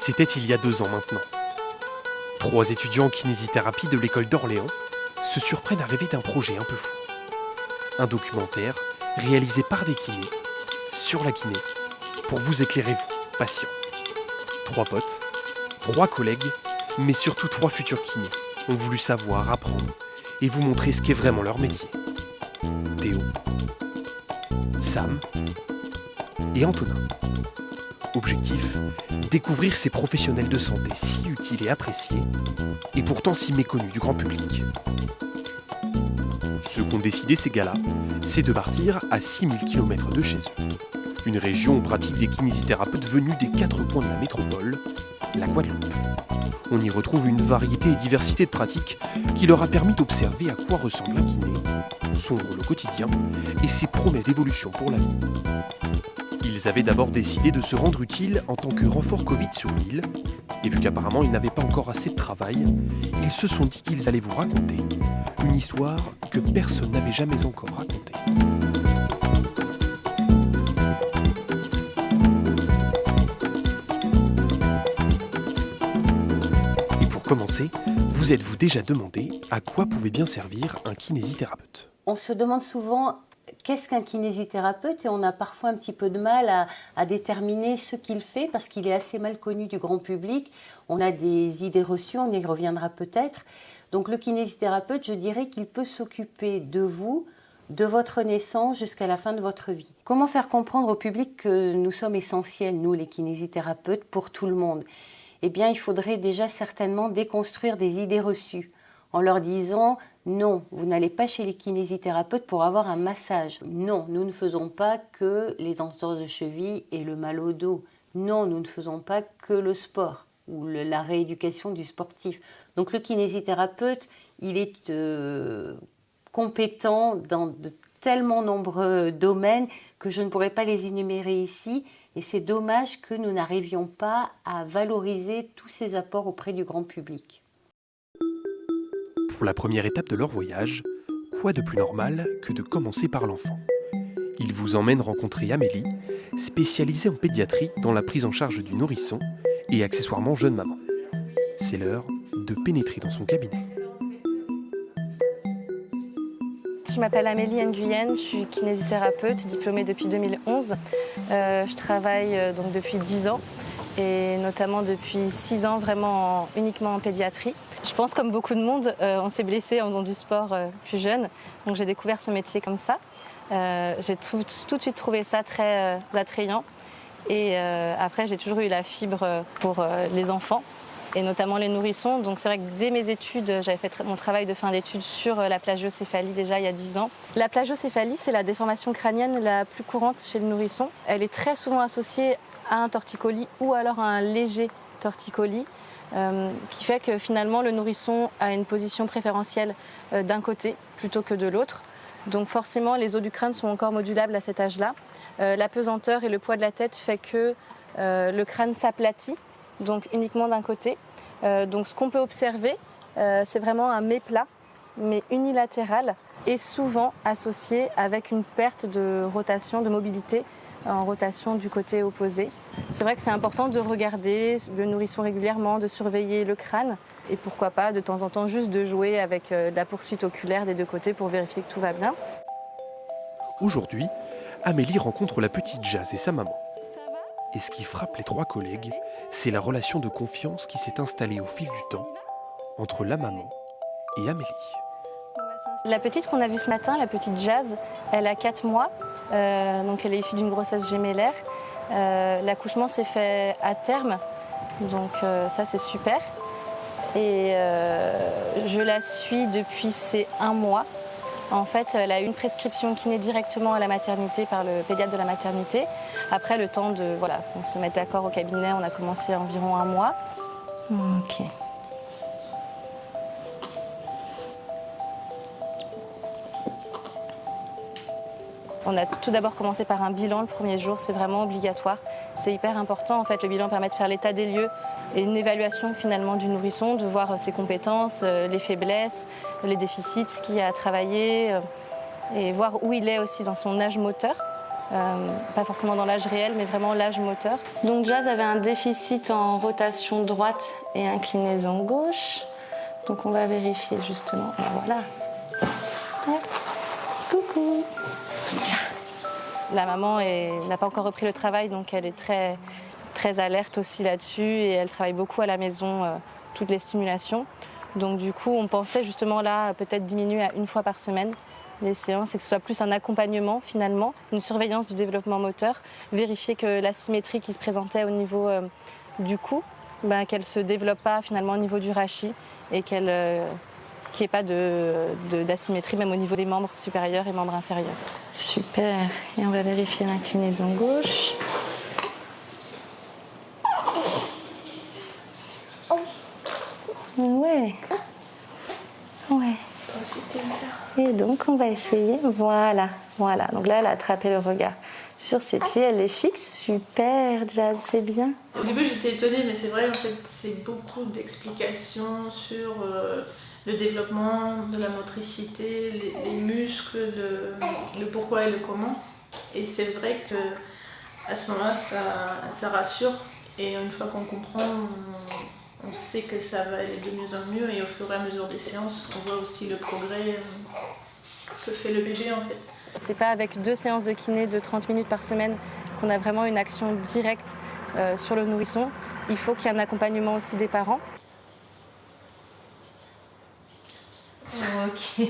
C'était il y a 2 ans maintenant. 3 étudiants en kinésithérapie de l'école d'Orléans se surprennent à rêver d'un projet un peu fou. Un documentaire réalisé par des kinés, sur la kiné, pour vous éclairer vous, patients. 3 potes, 3 collègues, mais surtout 3 futurs kinés ont voulu savoir, apprendre et vous montrer ce qu'est vraiment leur métier. Théo, Sam et Antonin. Objectif, découvrir ces professionnels de santé si utiles et appréciés, et pourtant si méconnus du grand public. Ce qu'ont décidé ces gars-là, c'est de partir à 6000 km de chez eux. Une région où pratiquent des kinésithérapeutes venus des 4 coins de la métropole, la Guadeloupe. On y retrouve une variété et diversité de pratiques qui leur a permis d'observer à quoi ressemble un kiné, son rôle au quotidien et ses promesses d'évolution pour l'avenir. Ils avaient d'abord décidé de se rendre utiles en tant que renfort Covid sur l'île, et vu qu'apparemment ils n'avaient pas encore assez de travail, ils se sont dit qu'ils allaient vous raconter une histoire que personne n'avait jamais encore racontée. Et pour commencer, vous êtes-vous déjà demandé à quoi pouvait bien servir un kinésithérapeute ? On se demande souvent qu'est-ce qu'un kinésithérapeute et on a parfois un petit peu de mal à déterminer ce qu'il fait parce qu'il est assez mal connu du grand public. On a des idées reçues, on y reviendra peut-être. Donc le kinésithérapeute, je dirais qu'il peut s'occuper de vous, de votre naissance jusqu'à la fin de votre vie. Comment faire comprendre au public que nous sommes essentiels, nous les kinésithérapeutes, pour tout le monde ? Eh bien, il faudrait déjà certainement déconstruire des idées reçues en leur disant « Non, vous n'allez pas chez les kinésithérapeutes pour avoir un massage. Non, nous ne faisons pas que les entorses de cheville et le mal au dos. Non, nous ne faisons pas que le sport ou la rééducation du sportif. » Donc le kinésithérapeute, il est compétent dans de tellement nombreux domaines que je ne pourrais pas les énumérer ici. Et c'est dommage que nous n'arrivions pas à valoriser tous ces apports auprès du grand public. Pour la première étape de leur voyage, quoi de plus normal que de commencer par l'enfant ? Ils vous emmènent rencontrer Amélie, spécialisée en pédiatrie dans la prise en charge du nourrisson et accessoirement jeune maman. C'est l'heure de pénétrer dans son cabinet. Je m'appelle Amélie Nguyen, je suis kinésithérapeute, diplômée depuis 2011. Je travaille donc depuis 10 ans et notamment depuis 6 ans vraiment uniquement en pédiatrie. Je pense comme beaucoup de monde, on s'est blessé en faisant du sport plus jeune, donc j'ai découvert ce métier comme ça. J'ai tout de suite trouvé ça très attrayant et après j'ai toujours eu la fibre pour les enfants et notamment les nourrissons. Donc c'est vrai que dès mes études, j'avais fait mon travail de fin d'études sur la plagiocéphalie déjà il y a 10 ans. La plagiocéphalie, c'est la déformation crânienne la plus courante chez le nourrisson. Elle est très souvent associée à un torticolis ou alors à un léger torticolis. Qui fait que finalement le nourrisson a une position préférentielle d'un côté plutôt que de l'autre. Donc forcément les os du crâne sont encore modulables à cet âge-là. La pesanteur et le poids de la tête fait que le crâne s'aplatit, donc uniquement d'un côté. Donc ce qu'on peut observer, c'est vraiment un méplat, mais unilatéral et souvent associé avec une perte de rotation, de mobilité en rotation du côté opposé. C'est vrai que c'est important de regarder le nourrisson régulièrement, de surveiller le crâne et pourquoi pas de temps en temps juste de jouer avec la poursuite oculaire des deux côtés pour vérifier que tout va bien. Aujourd'hui, Amélie rencontre la petite Jazz et sa maman. Et ce qui frappe les 3 collègues, c'est la relation de confiance qui s'est installée au fil du temps entre la maman et Amélie. La petite qu'on a vue ce matin, la petite Jazz, elle a 4 mois, donc elle est issue d'une grossesse gémellaire. L'accouchement s'est fait à terme, donc ça c'est super. Et je la suis depuis ses 1 mois. En fait, elle a eu une prescription kiné directement à la maternité par le pédiatre de la maternité. Après, le temps de, voilà, on se met d'accord au cabinet, on a commencé environ 1 mois. Ok. On a tout d'abord commencé par un bilan le premier jour, c'est vraiment obligatoire. C'est hyper important en fait, le bilan permet de faire l'état des lieux et une évaluation finalement du nourrisson, de voir ses compétences, les faiblesses, les déficits, ce qu'il y a à travailler et voir où il est aussi dans son âge moteur. pas forcément dans l'âge réel, mais vraiment l'âge moteur. Donc Jazz avait un déficit en rotation droite et inclinaison gauche. Donc on va vérifier justement. Voilà. Coucou. La maman n'a pas encore repris le travail, donc elle est très alerte aussi là-dessus et elle travaille beaucoup à la maison, toutes les stimulations. Donc du coup, on pensait justement là peut-être diminuer à 1 fois par semaine les séances et que ce soit plus un accompagnement finalement, une surveillance du développement moteur, vérifier que l'asymétrie qui se présentait au niveau du cou, qu'elle ne se développe pas finalement au niveau du rachis et qu'il n'y ait pas d'asymétrie même au niveau des membres supérieurs et membres inférieurs. Super, et on va vérifier l'inclinaison gauche. Ouais. Et donc on va essayer, voilà. Donc là elle a attrapé le regard sur ses pieds, elle est fixe, super Jazz, c'est bien. Au début j'étais étonnée, mais c'est vrai en fait c'est beaucoup d'explications sur le développement de la motricité, les muscles, le pourquoi et le comment. Et c'est vrai que à ce moment-là ça rassure et une fois qu'on comprend, on sait que ça va aller de mieux en mieux et au fur et à mesure des séances, on voit aussi le progrès que fait le BG en fait. C'est pas avec 2 séances de kiné de 30 minutes par semaine qu'on a vraiment une action directe sur le nourrisson. Il faut qu'il y ait un accompagnement aussi des parents. Ok.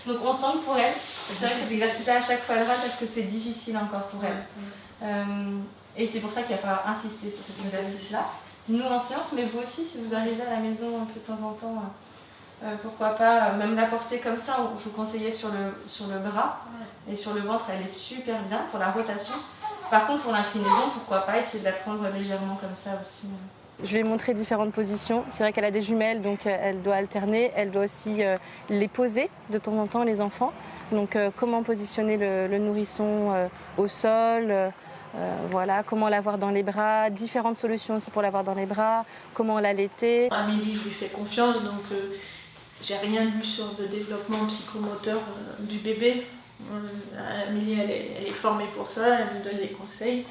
Donc on sent que pour elle, c'est vrai que cet exercice-là à chaque fois elle rate parce que c'est difficile encore pour elle. Et c'est pour ça qu'il va falloir insister sur cet exercice-là. Nous en séance, mais vous aussi si vous arrivez à la maison un peu de temps en temps, pourquoi pas même la porter comme ça. Je vous conseillais sur le bras et sur le ventre, elle est super bien pour la rotation. Par contre pour l'inclinaison, pourquoi pas essayer de la prendre légèrement comme ça aussi. Je lui ai montré différentes positions. C'est vrai qu'elle a des jumelles, donc elle doit alterner. Elle doit aussi les poser de temps en temps, les enfants. Donc comment positionner le nourrisson au sol, voilà, comment l'avoir dans les bras, différentes solutions aussi pour l'avoir dans les bras, comment l'allaiter. Amélie, je lui fais confiance, donc j'ai rien lu sur le développement psychomoteur du bébé. Amélie, elle est formée pour ça, elle me donne des conseils.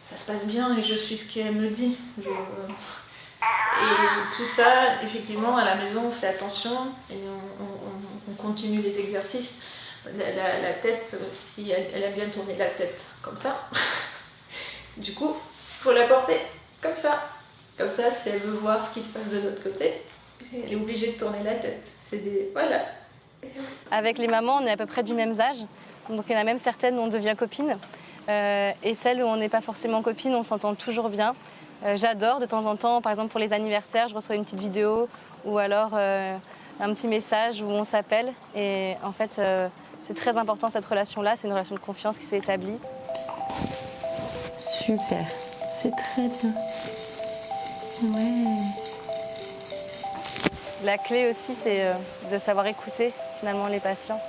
Ça se passe bien et je suis ce qu'elle me dit. Et tout ça, effectivement, à la maison, on fait attention et on continue les exercices. La tête, si elle aime bien tourner la tête comme ça, du coup, il faut la porter comme ça. Comme ça, si elle veut voir ce qui se passe de l'autre côté, elle est obligée de tourner la tête. Voilà. Avec les mamans, on est à peu près du même âge. Donc il y en a même certaines où on devient copine. Et celles où on n'est pas forcément copine, on s'entend toujours bien. J'adore de temps en temps, par exemple pour les anniversaires, je reçois une petite vidéo ou alors un petit message où on s'appelle. Et en fait, c'est très important cette relation-là, c'est une relation de confiance qui s'est établie. Super, c'est très bien. Ouais. La clé aussi, c'est de savoir écouter finalement les patients.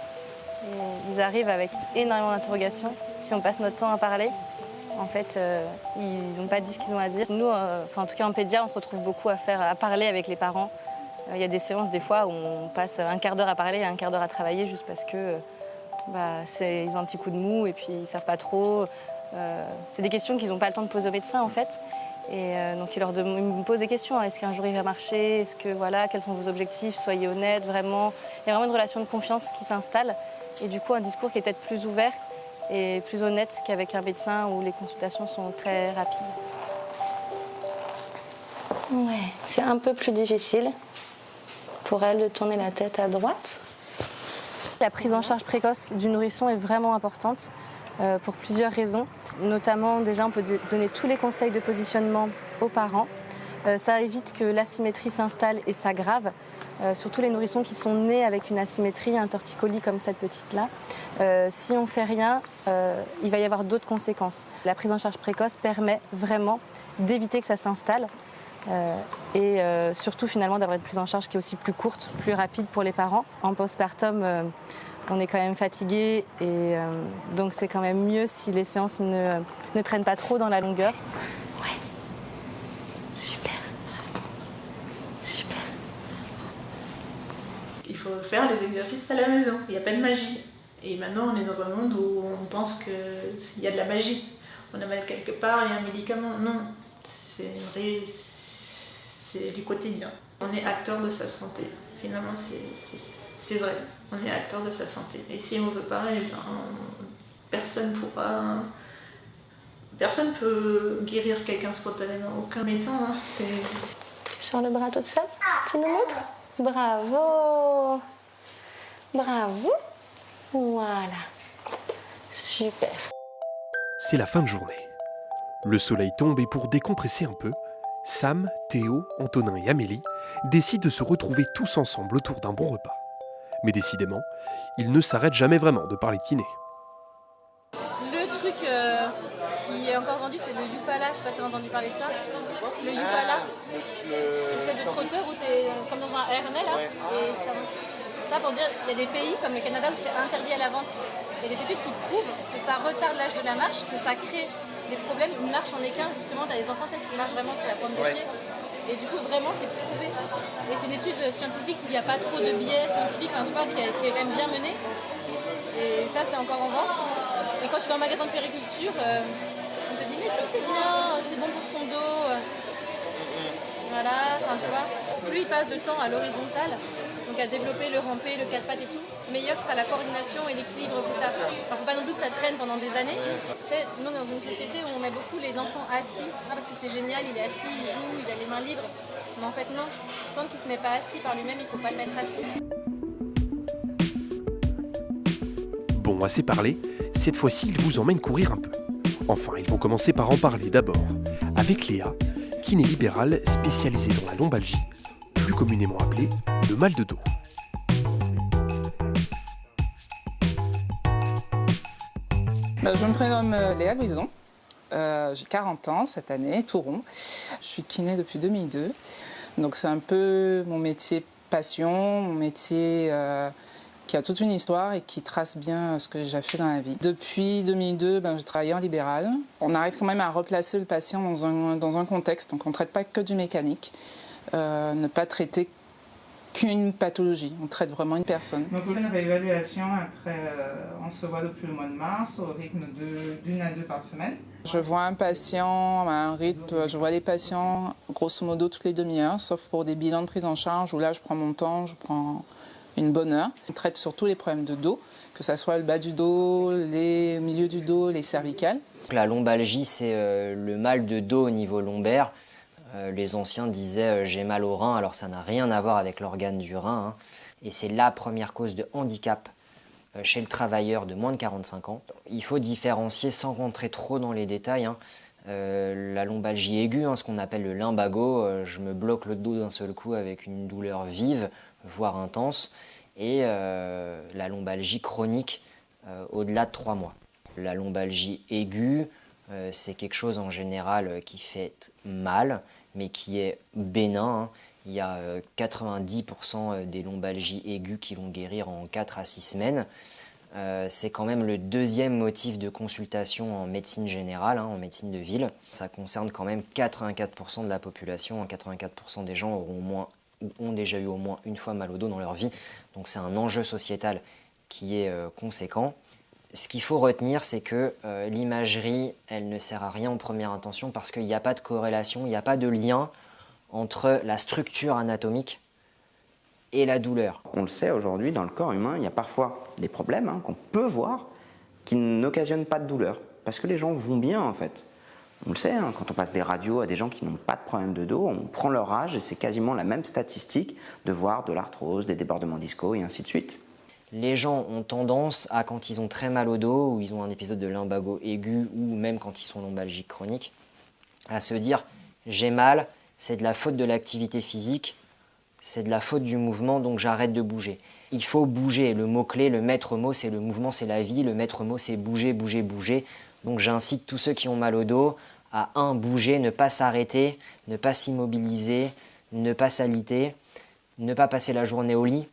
Et ils arrivent avec énormément d'interrogations. Si on passe notre temps à parler, en fait, ils n'ont pas dit ce qu'ils ont à dire. Nous, en tout cas en pédia, on se retrouve beaucoup à parler avec les parents. Il y a des séances des fois où on passe un quart d'heure à parler et un quart d'heure à travailler juste parce que ils ont un petit coup de mou et puis ils ne savent pas trop. C'est des questions qu'ils n'ont pas le temps de poser au médecin en fait. Et donc ils me posent des questions. Est-ce qu'un jour il va marcher? Est-ce que voilà, quels sont vos objectifs? Soyez honnêtes, vraiment. Il y a vraiment une relation de confiance qui s'installe. Et du coup un discours qui est peut-être plus ouvert et plus honnête qu'avec un médecin où les consultations sont très rapides. Ouais, c'est un peu plus difficile pour elle de tourner la tête à droite. La prise en charge précoce du nourrisson est vraiment importante pour plusieurs raisons. Notamment, déjà, on peut donner tous les conseils de positionnement aux parents. Ça évite que l'asymétrie s'installe et s'aggrave. Surtout les nourrissons qui sont nés avec une asymétrie, un torticolis comme cette petite-là. Si on ne fait rien, il va y avoir d'autres conséquences. La prise en charge précoce permet vraiment d'éviter que ça s'installe et surtout finalement d'avoir une prise en charge qui est aussi plus courte, plus rapide pour les parents. En postpartum, on est quand même fatigué et donc c'est quand même mieux si les séances ne traînent pas trop dans la longueur. Ouais, super. Il faut faire les exercices à la maison, il n'y a pas de magie. Et maintenant, on est dans un monde où on pense qu'il y a de la magie. On a mal quelque part, il y a un médicament. Non, c'est du quotidien. On est acteur de sa santé. Finalement, c'est vrai. On est acteur de sa santé. Et si on ne veut pas, eh ben, personne peut guérir quelqu'un spontanément. Aucun médecin. Hein, Tu sors le bras toute seule? Tu nous montres? Bravo! Bravo! Voilà. Super. C'est la fin de journée. Le soleil tombe et pour décompresser un peu, Sam, Théo, Antonin et Amélie décident de se retrouver tous ensemble autour d'un bon repas. Mais décidément, ils ne s'arrêtent jamais vraiment de parler kiné. Le truc qui est encore vendu, c'est le Yupala. Je sais pas si vous avez entendu parler de ça. Le Yupala, une espèce de trotteur où tu es comme dans un harnais là. Et ça pour dire, il y a des pays comme le Canada où c'est interdit à la vente. Il y a des études qui prouvent que ça retarde l'âge de la marche, que ça crée des problèmes. Une marche en équin, justement, tu as des enfants qui marchent vraiment sur la pointe des pieds. Et du coup, vraiment, c'est prouvé. Et c'est une étude scientifique où il n'y a pas trop de biais scientifiques, hein, tu vois, qui est quand même bien menée. Et ça, c'est encore en vente. Et quand tu vas en magasin de périculture, on te dit, mais si, c'est bien, c'est bon pour son dos. Voilà, enfin, tu vois. Plus il passe de temps à l'horizontale, donc à développer le rampé, le quatre pattes et tout, meilleure sera la coordination et l'équilibre plus tard. Alors, faut pas non plus que ça traîne pendant des années. Tu sais, nous, dans une société où on met beaucoup les enfants assis, parce que c'est génial, il est assis, il joue, il a les mains libres. Mais en fait, non. Tant qu'il se met pas assis par lui-même, il faut pas le mettre assis. Bon, assez parlé, cette fois-ci, ils vous emmènent courir un peu. Enfin, ils vont commencer par en parler d'abord, avec Léa, kiné libérale spécialisée dans la lombalgie, plus communément appelée le mal de dos. Je me prénomme Léa Guison, j'ai 40 ans cette année, tout rond. Je suis kiné depuis 2002, donc c'est un peu mon métier passion, mon métier qui a toute une histoire et qui trace bien ce que j'ai fait dans la vie. Depuis 2002, j'ai travaillé en libéral. On arrive quand même à replacer le patient dans un contexte, donc on ne traite pas que du mécanique, ne pas traiter qu'une pathologie, on traite vraiment une personne. Donc on fait une réévaluation, après on se voit depuis le mois de mars au rythme d'une à deux par semaine. Je vois un patient à un rythme, je vois les patients grosso modo toutes les demi-heures, sauf pour des bilans de prise en charge où là je prends mon temps, je prends une bonne heure. On traite surtout les problèmes de dos, que ce soit le bas du dos, les milieux du dos, les cervicales. La lombalgie, c'est le mal de dos au niveau lombaire. Les anciens disaient j'ai mal au rein, alors ça n'a rien à voir avec l'organe du rein. Hein. Et c'est la première cause de handicap chez le travailleur de moins de 45 ans. Il faut différencier sans rentrer trop dans les détails. Hein. La lombalgie aiguë, ce qu'on appelle le lumbago, je me bloque le dos d'un seul coup avec une douleur vive, voire intense. Et la lombalgie chronique au-delà de 3 mois. La lombalgie aiguë, c'est quelque chose en général qui fait mal, mais qui est bénin. Hein. Il y a 90% des lombalgies aiguës qui vont guérir en 4 à 6 semaines. C'est quand même le deuxième motif de consultation en médecine générale, en médecine de ville. Ça concerne quand même 84% de la population. 84% des gens ont déjà eu au moins une fois mal au dos dans leur vie. Donc c'est un enjeu sociétal qui est conséquent. Ce qu'il faut retenir, c'est que l'imagerie, elle ne sert à rien en première intention parce qu'il n'y a pas de corrélation, il n'y a pas de lien entre la structure anatomique et la douleur. On le sait aujourd'hui, dans le corps humain, il y a parfois des problèmes qu'on peut voir qui n'occasionnent pas de douleur parce que les gens vont bien en fait. On le sait, quand on passe des radios à des gens qui n'ont pas de problème de dos, on prend leur âge et c'est quasiment la même statistique de voir de l'arthrose, des débordements discaux et ainsi de suite. Les gens ont tendance à, quand ils ont très mal au dos, ou ils ont un épisode de lumbago aigu, ou même quand ils sont lombalgiques chroniques, à se dire « j'ai mal, c'est de la faute de l'activité physique, c'est de la faute du mouvement, donc j'arrête de bouger ». Il faut bouger, le mot-clé, le maître mot, c'est le mouvement, c'est la vie, le maître mot, c'est bouger, bouger, bouger. Donc j'incite tous ceux qui ont mal au dos à bouger, ne pas s'arrêter, ne pas s'immobiliser, ne pas s'aliter, ne pas passer la journée au lit,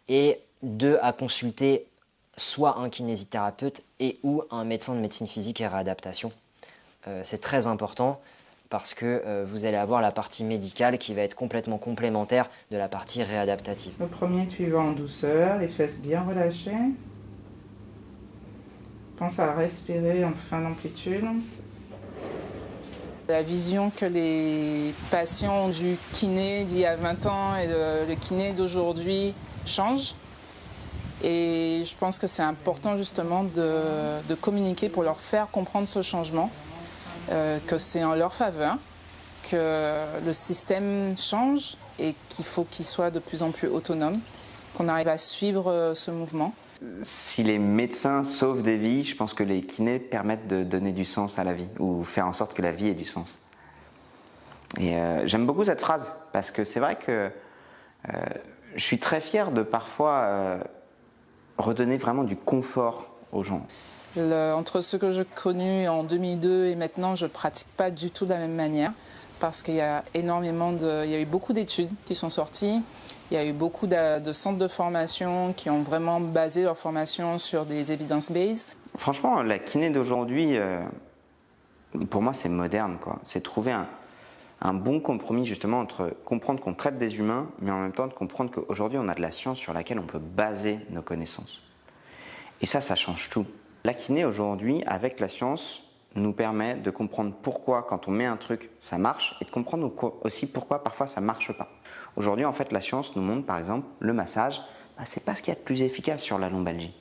et 2, à consulter soit un kinésithérapeute et ou un médecin de médecine physique et réadaptation. C'est très important parce que vous allez avoir la partie médicale qui va être complètement complémentaire de la partie réadaptative. Le premier, tu y vas en douceur, les fesses bien relâchées. Pense à respirer en fin d'amplitude. La vision que les patients ont du kiné d'il y a 20 ans et le kiné d'aujourd'hui change. Et je pense que c'est important justement de communiquer pour leur faire comprendre ce changement, que c'est en leur faveur, que le système change et qu'il faut qu'il soit de plus en plus autonome, qu'on arrive à suivre ce mouvement. Si les médecins sauvent des vies, je pense que les kinés permettent de donner du sens à la vie, ou faire en sorte que la vie ait du sens. Et j'aime beaucoup cette phrase, parce que c'est vrai que je suis très fier de parfois redonner vraiment du confort aux gens. Entre ce que j'ai connu en 2002 et maintenant, je ne pratique pas du tout de la même manière, parce qu'il y a il y a eu beaucoup d'études qui sont sorties. Il y a eu beaucoup de centres de formation qui ont vraiment basé leur formation sur des evidence-based. Franchement, la kiné d'aujourd'hui, pour moi, c'est moderne, quoi. C'est trouver un bon compromis justement entre comprendre qu'on traite des humains, mais en même temps de comprendre qu'aujourd'hui, on a de la science sur laquelle on peut baser nos connaissances. Et ça change tout. La kiné aujourd'hui, avec la science, nous permet de comprendre pourquoi, quand on met un truc, ça marche, et de comprendre aussi pourquoi parfois ça ne marche pas. Aujourd'hui, en fait, la science nous montre, par exemple, le massage, c'est pas ce qu'il y a de plus efficace sur la lombalgie.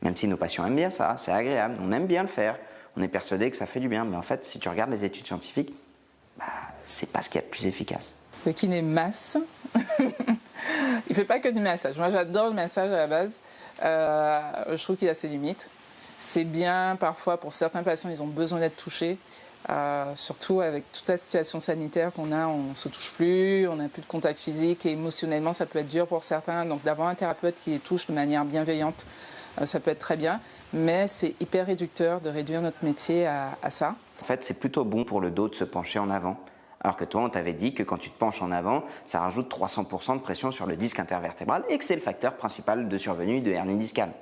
Même si nos patients aiment bien ça, c'est agréable, on aime bien le faire, on est persuadé que ça fait du bien, mais en fait, si tu regardes les études scientifiques, c'est pas ce qu'il y a de plus efficace. Le kiné masse, il fait pas que du massage. Moi, j'adore le massage à la base. Je trouve qu'il a ses limites. C'est bien, parfois, pour certains patients, ils ont besoin d'être touchés. Surtout avec toute la situation sanitaire qu'on a, on ne se touche plus, on n'a plus de contact physique et émotionnellement ça peut être dur pour certains. Donc d'avoir un thérapeute qui les touche de manière bienveillante, ça peut être très bien, mais c'est hyper réducteur de réduire notre métier à ça. En fait, c'est plutôt bon pour le dos de se pencher en avant. Alors que toi, on t'avait dit que quand tu te penches en avant, ça rajoute 300% de pression sur le disque intervertébral et que c'est le facteur principal de survenue de hernie discale.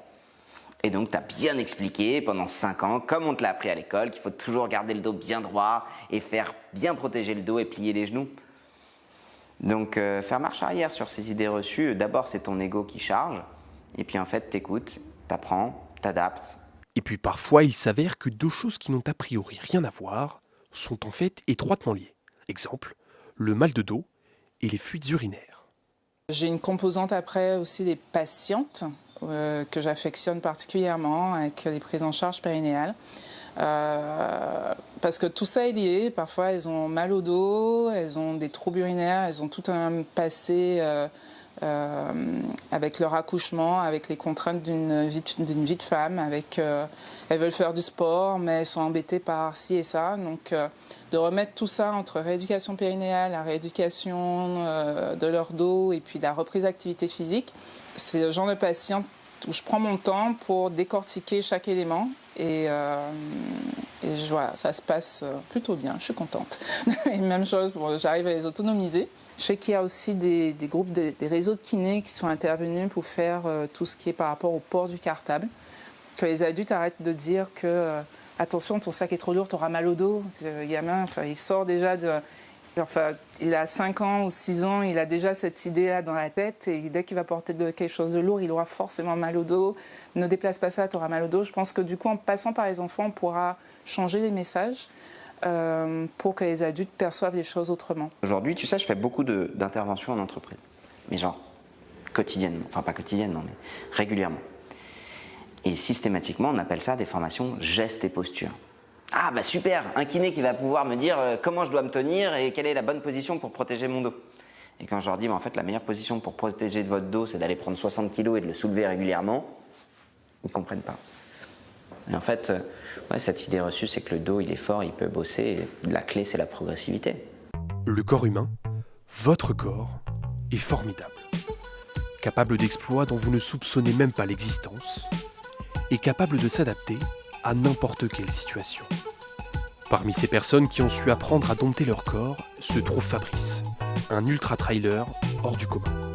Et donc, tu as bien expliqué pendant 5 ans, comme on te l'a appris à l'école, qu'il faut toujours garder le dos bien droit et faire bien protéger le dos et plier les genoux. Donc, faire marche arrière sur ces idées reçues, d'abord, c'est ton ego qui charge. Et puis, en fait, t'écoutes, t'apprends, t'adaptes. Et puis parfois, il s'avère que deux choses qui n'ont a priori rien à voir sont en fait étroitement liées. Exemple, le mal de dos et les fuites urinaires. J'ai une composante après aussi des patientes que j'affectionne particulièrement avec les prises en charge périnéales. Parce que tout ça est lié. Parfois, elles ont mal au dos, elles ont des troubles urinaires, elles ont tout un passé avec leur accouchement, avec les contraintes d'une vie de femme. Elles veulent faire du sport, mais elles sont embêtées par ci et ça. Donc, de remettre tout ça entre rééducation périnéale, la rééducation de leur dos et puis la reprise d'activité physique, c'est le genre de patient où je prends mon temps pour décortiquer chaque élément et voilà, ça se passe plutôt bien, je suis contente. Et même chose, j'arrive à les autonomiser. Je sais qu'il y a aussi des groupes, des réseaux de kinés qui sont intervenus pour faire tout ce qui est par rapport au port du cartable. Que les adultes arrêtent de dire que attention, ton sac est trop lourd, tu auras mal au dos. Le gamin, il sort déjà de... il a 5 ans ou 6 ans, il a déjà cette idée-là dans la tête et dès qu'il va porter quelque chose de lourd, il aura forcément mal au dos. Ne déplace pas ça, tu auras mal au dos. Je pense que du coup, en passant par les enfants, on pourra changer les messages pour que les adultes perçoivent les choses autrement. Aujourd'hui, tu sais, je fais beaucoup d'interventions en entreprise. Mais genre, quotidiennement. Enfin, pas quotidiennement, mais régulièrement. Et systématiquement, on appelle ça des formations gestes et postures. Ah bah super, un kiné qui va pouvoir me dire comment je dois me tenir et quelle est la bonne position pour protéger mon dos. Et quand je leur dis, en fait, la meilleure position pour protéger votre dos, c'est d'aller prendre 60 kg et de le soulever régulièrement, ils ne comprennent pas. Et en fait, cette idée reçue, c'est que le dos, il est fort, il peut bosser, et la clé, c'est la progressivité. Le corps humain, votre corps, est formidable. Capable d'exploits dont vous ne soupçonnez même pas l'existence, et capable de s'adapter à n'importe quelle situation. Parmi ces personnes qui ont su apprendre à dompter leur corps se trouve Fabrice, un ultra-trailer hors du commun.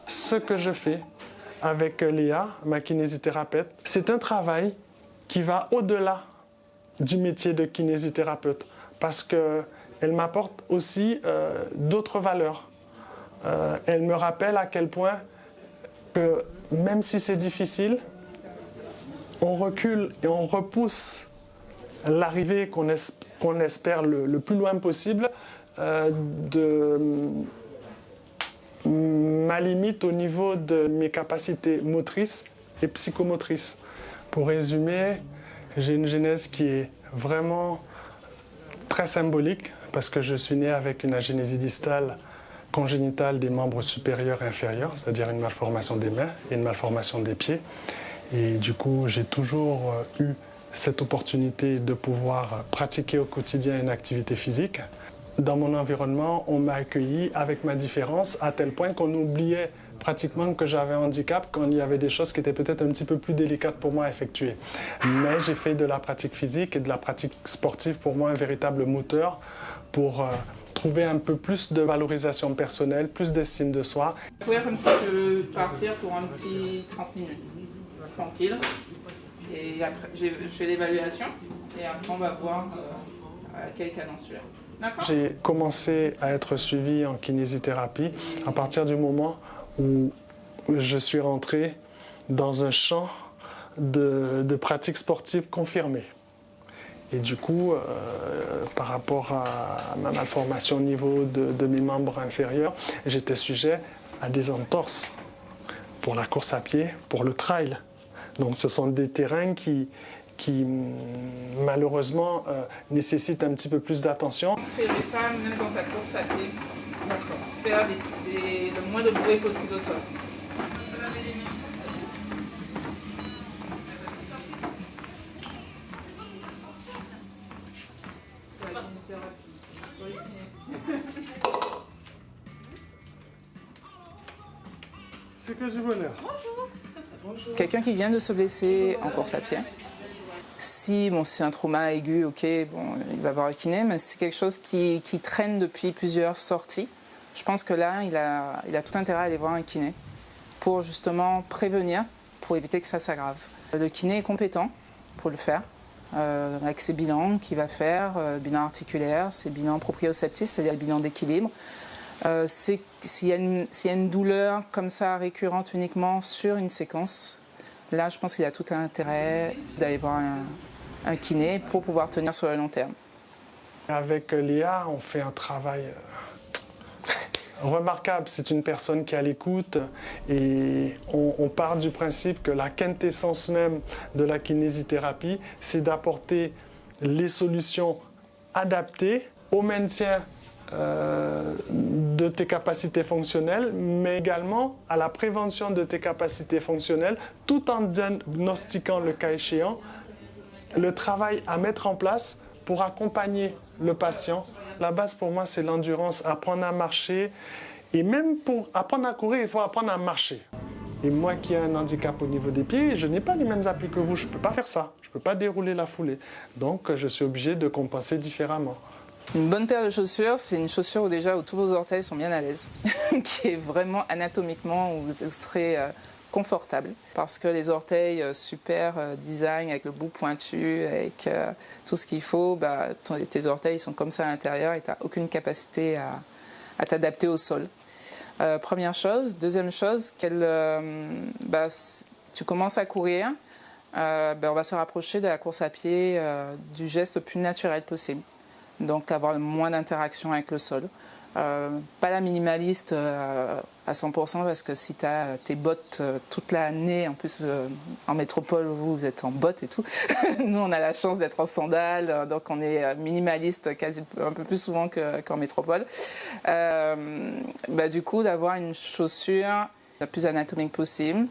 Ce que je fais avec Léa, ma kinésithérapeute, c'est un travail qui va au-delà du métier de kinésithérapeute parce qu'elle m'apporte aussi d'autres valeurs. Elle me rappelle à quel point que même si c'est difficile, on recule et on repousse l'arrivée qu'on espère le plus loin possible de ma limite au niveau de mes capacités motrices et psychomotrices. Pour résumer, j'ai une genèse qui est vraiment très symbolique parce que je suis né avec une agénésie distale congénitale des membres supérieurs et inférieurs, c'est-à-dire une malformation des mains et une malformation des pieds. Et du coup, j'ai toujours eu cette opportunité de pouvoir pratiquer au quotidien une activité physique. Dans mon environnement, on m'a accueilli avec ma différence à tel point qu'on oubliait pratiquement que j'avais un handicap quand il y avait des choses qui étaient peut-être un petit peu plus délicates pour moi à effectuer. Mais j'ai fait de la pratique physique et de la pratique sportive pour moi un véritable moteur pour trouver un peu plus de valorisation personnelle, plus d'estime de soi. Ouais, comme ça, je peux partir pour un petit 30 minutes, tranquille. Et après, je fais l'évaluation et après, on va voir quel canon celui-là. D'accord ? J'ai commencé à être suivi en kinésithérapie à partir du moment où je suis rentré dans un champ de pratiques sportives confirmées. Et du coup, par rapport à ma malformation au niveau de mes membres inférieurs, j'étais sujet à des entorses pour la course à pied, pour le trail. Donc ce sont des terrains qui malheureusement nécessitent un petit peu plus d'attention. Fais ça même dans ta course à pied. D'accord. Faire le moins de bruit possible au sol. C'est que du bonheur. Quelqu'un qui vient de se blesser en course à pied, si c'est un trauma aigu, ok, il va voir un kiné, mais c'est quelque chose qui traîne depuis plusieurs sorties. Je pense que là, il a tout intérêt à aller voir un kiné pour justement prévenir, pour éviter que ça s'aggrave. Le kiné est compétent pour le faire, avec ses bilans qu'il va faire, bilan articulaire, ses bilans proprioceptifs, c'est-à-dire le bilan d'équilibre. S'il y a une douleur comme ça récurrente uniquement sur une séquence, là je pense qu'il y a tout intérêt d'aller voir un kiné pour pouvoir tenir sur le long terme. Avec Léa, on fait un travail remarquable. C'est une personne qui est à l'écoute et on part du principe que la quintessence même de la kinésithérapie, c'est d'apporter les solutions adaptées au maintien de tes capacités fonctionnelles, mais également à la prévention de tes capacités fonctionnelles, tout en diagnostiquant le cas échéant, le travail à mettre en place pour accompagner le patient. La base pour moi, c'est l'endurance, apprendre à marcher. Et même pour apprendre à courir, il faut apprendre à marcher. Et moi qui ai un handicap au niveau des pieds, je n'ai pas les mêmes appuis que vous, je ne peux pas faire ça, je ne peux pas dérouler la foulée. Donc je suis obligé de compenser différemment. Une bonne paire de chaussures, c'est une chaussure où tous vos orteils sont bien à l'aise, qui est vraiment anatomiquement où vous serez confortable. Parce que les orteils super design, avec le bout pointu, avec tout ce qu'il faut, tes orteils sont comme ça à l'intérieur et tu n'as aucune capacité à t'adapter au sol. Première chose. Deuxième chose, tu commences à courir, on va se rapprocher de la course à pied du geste le plus naturel possible. Donc avoir le moins d'interaction avec le sol. Pas la minimaliste à 100% parce que si tu as tes bottes toute l'année, en plus en métropole vous êtes en bottes et tout, nous on a la chance d'être en sandales, donc on est minimaliste quasi un peu plus souvent qu'en métropole. Du coup d'avoir une chaussure la plus anatomique possible,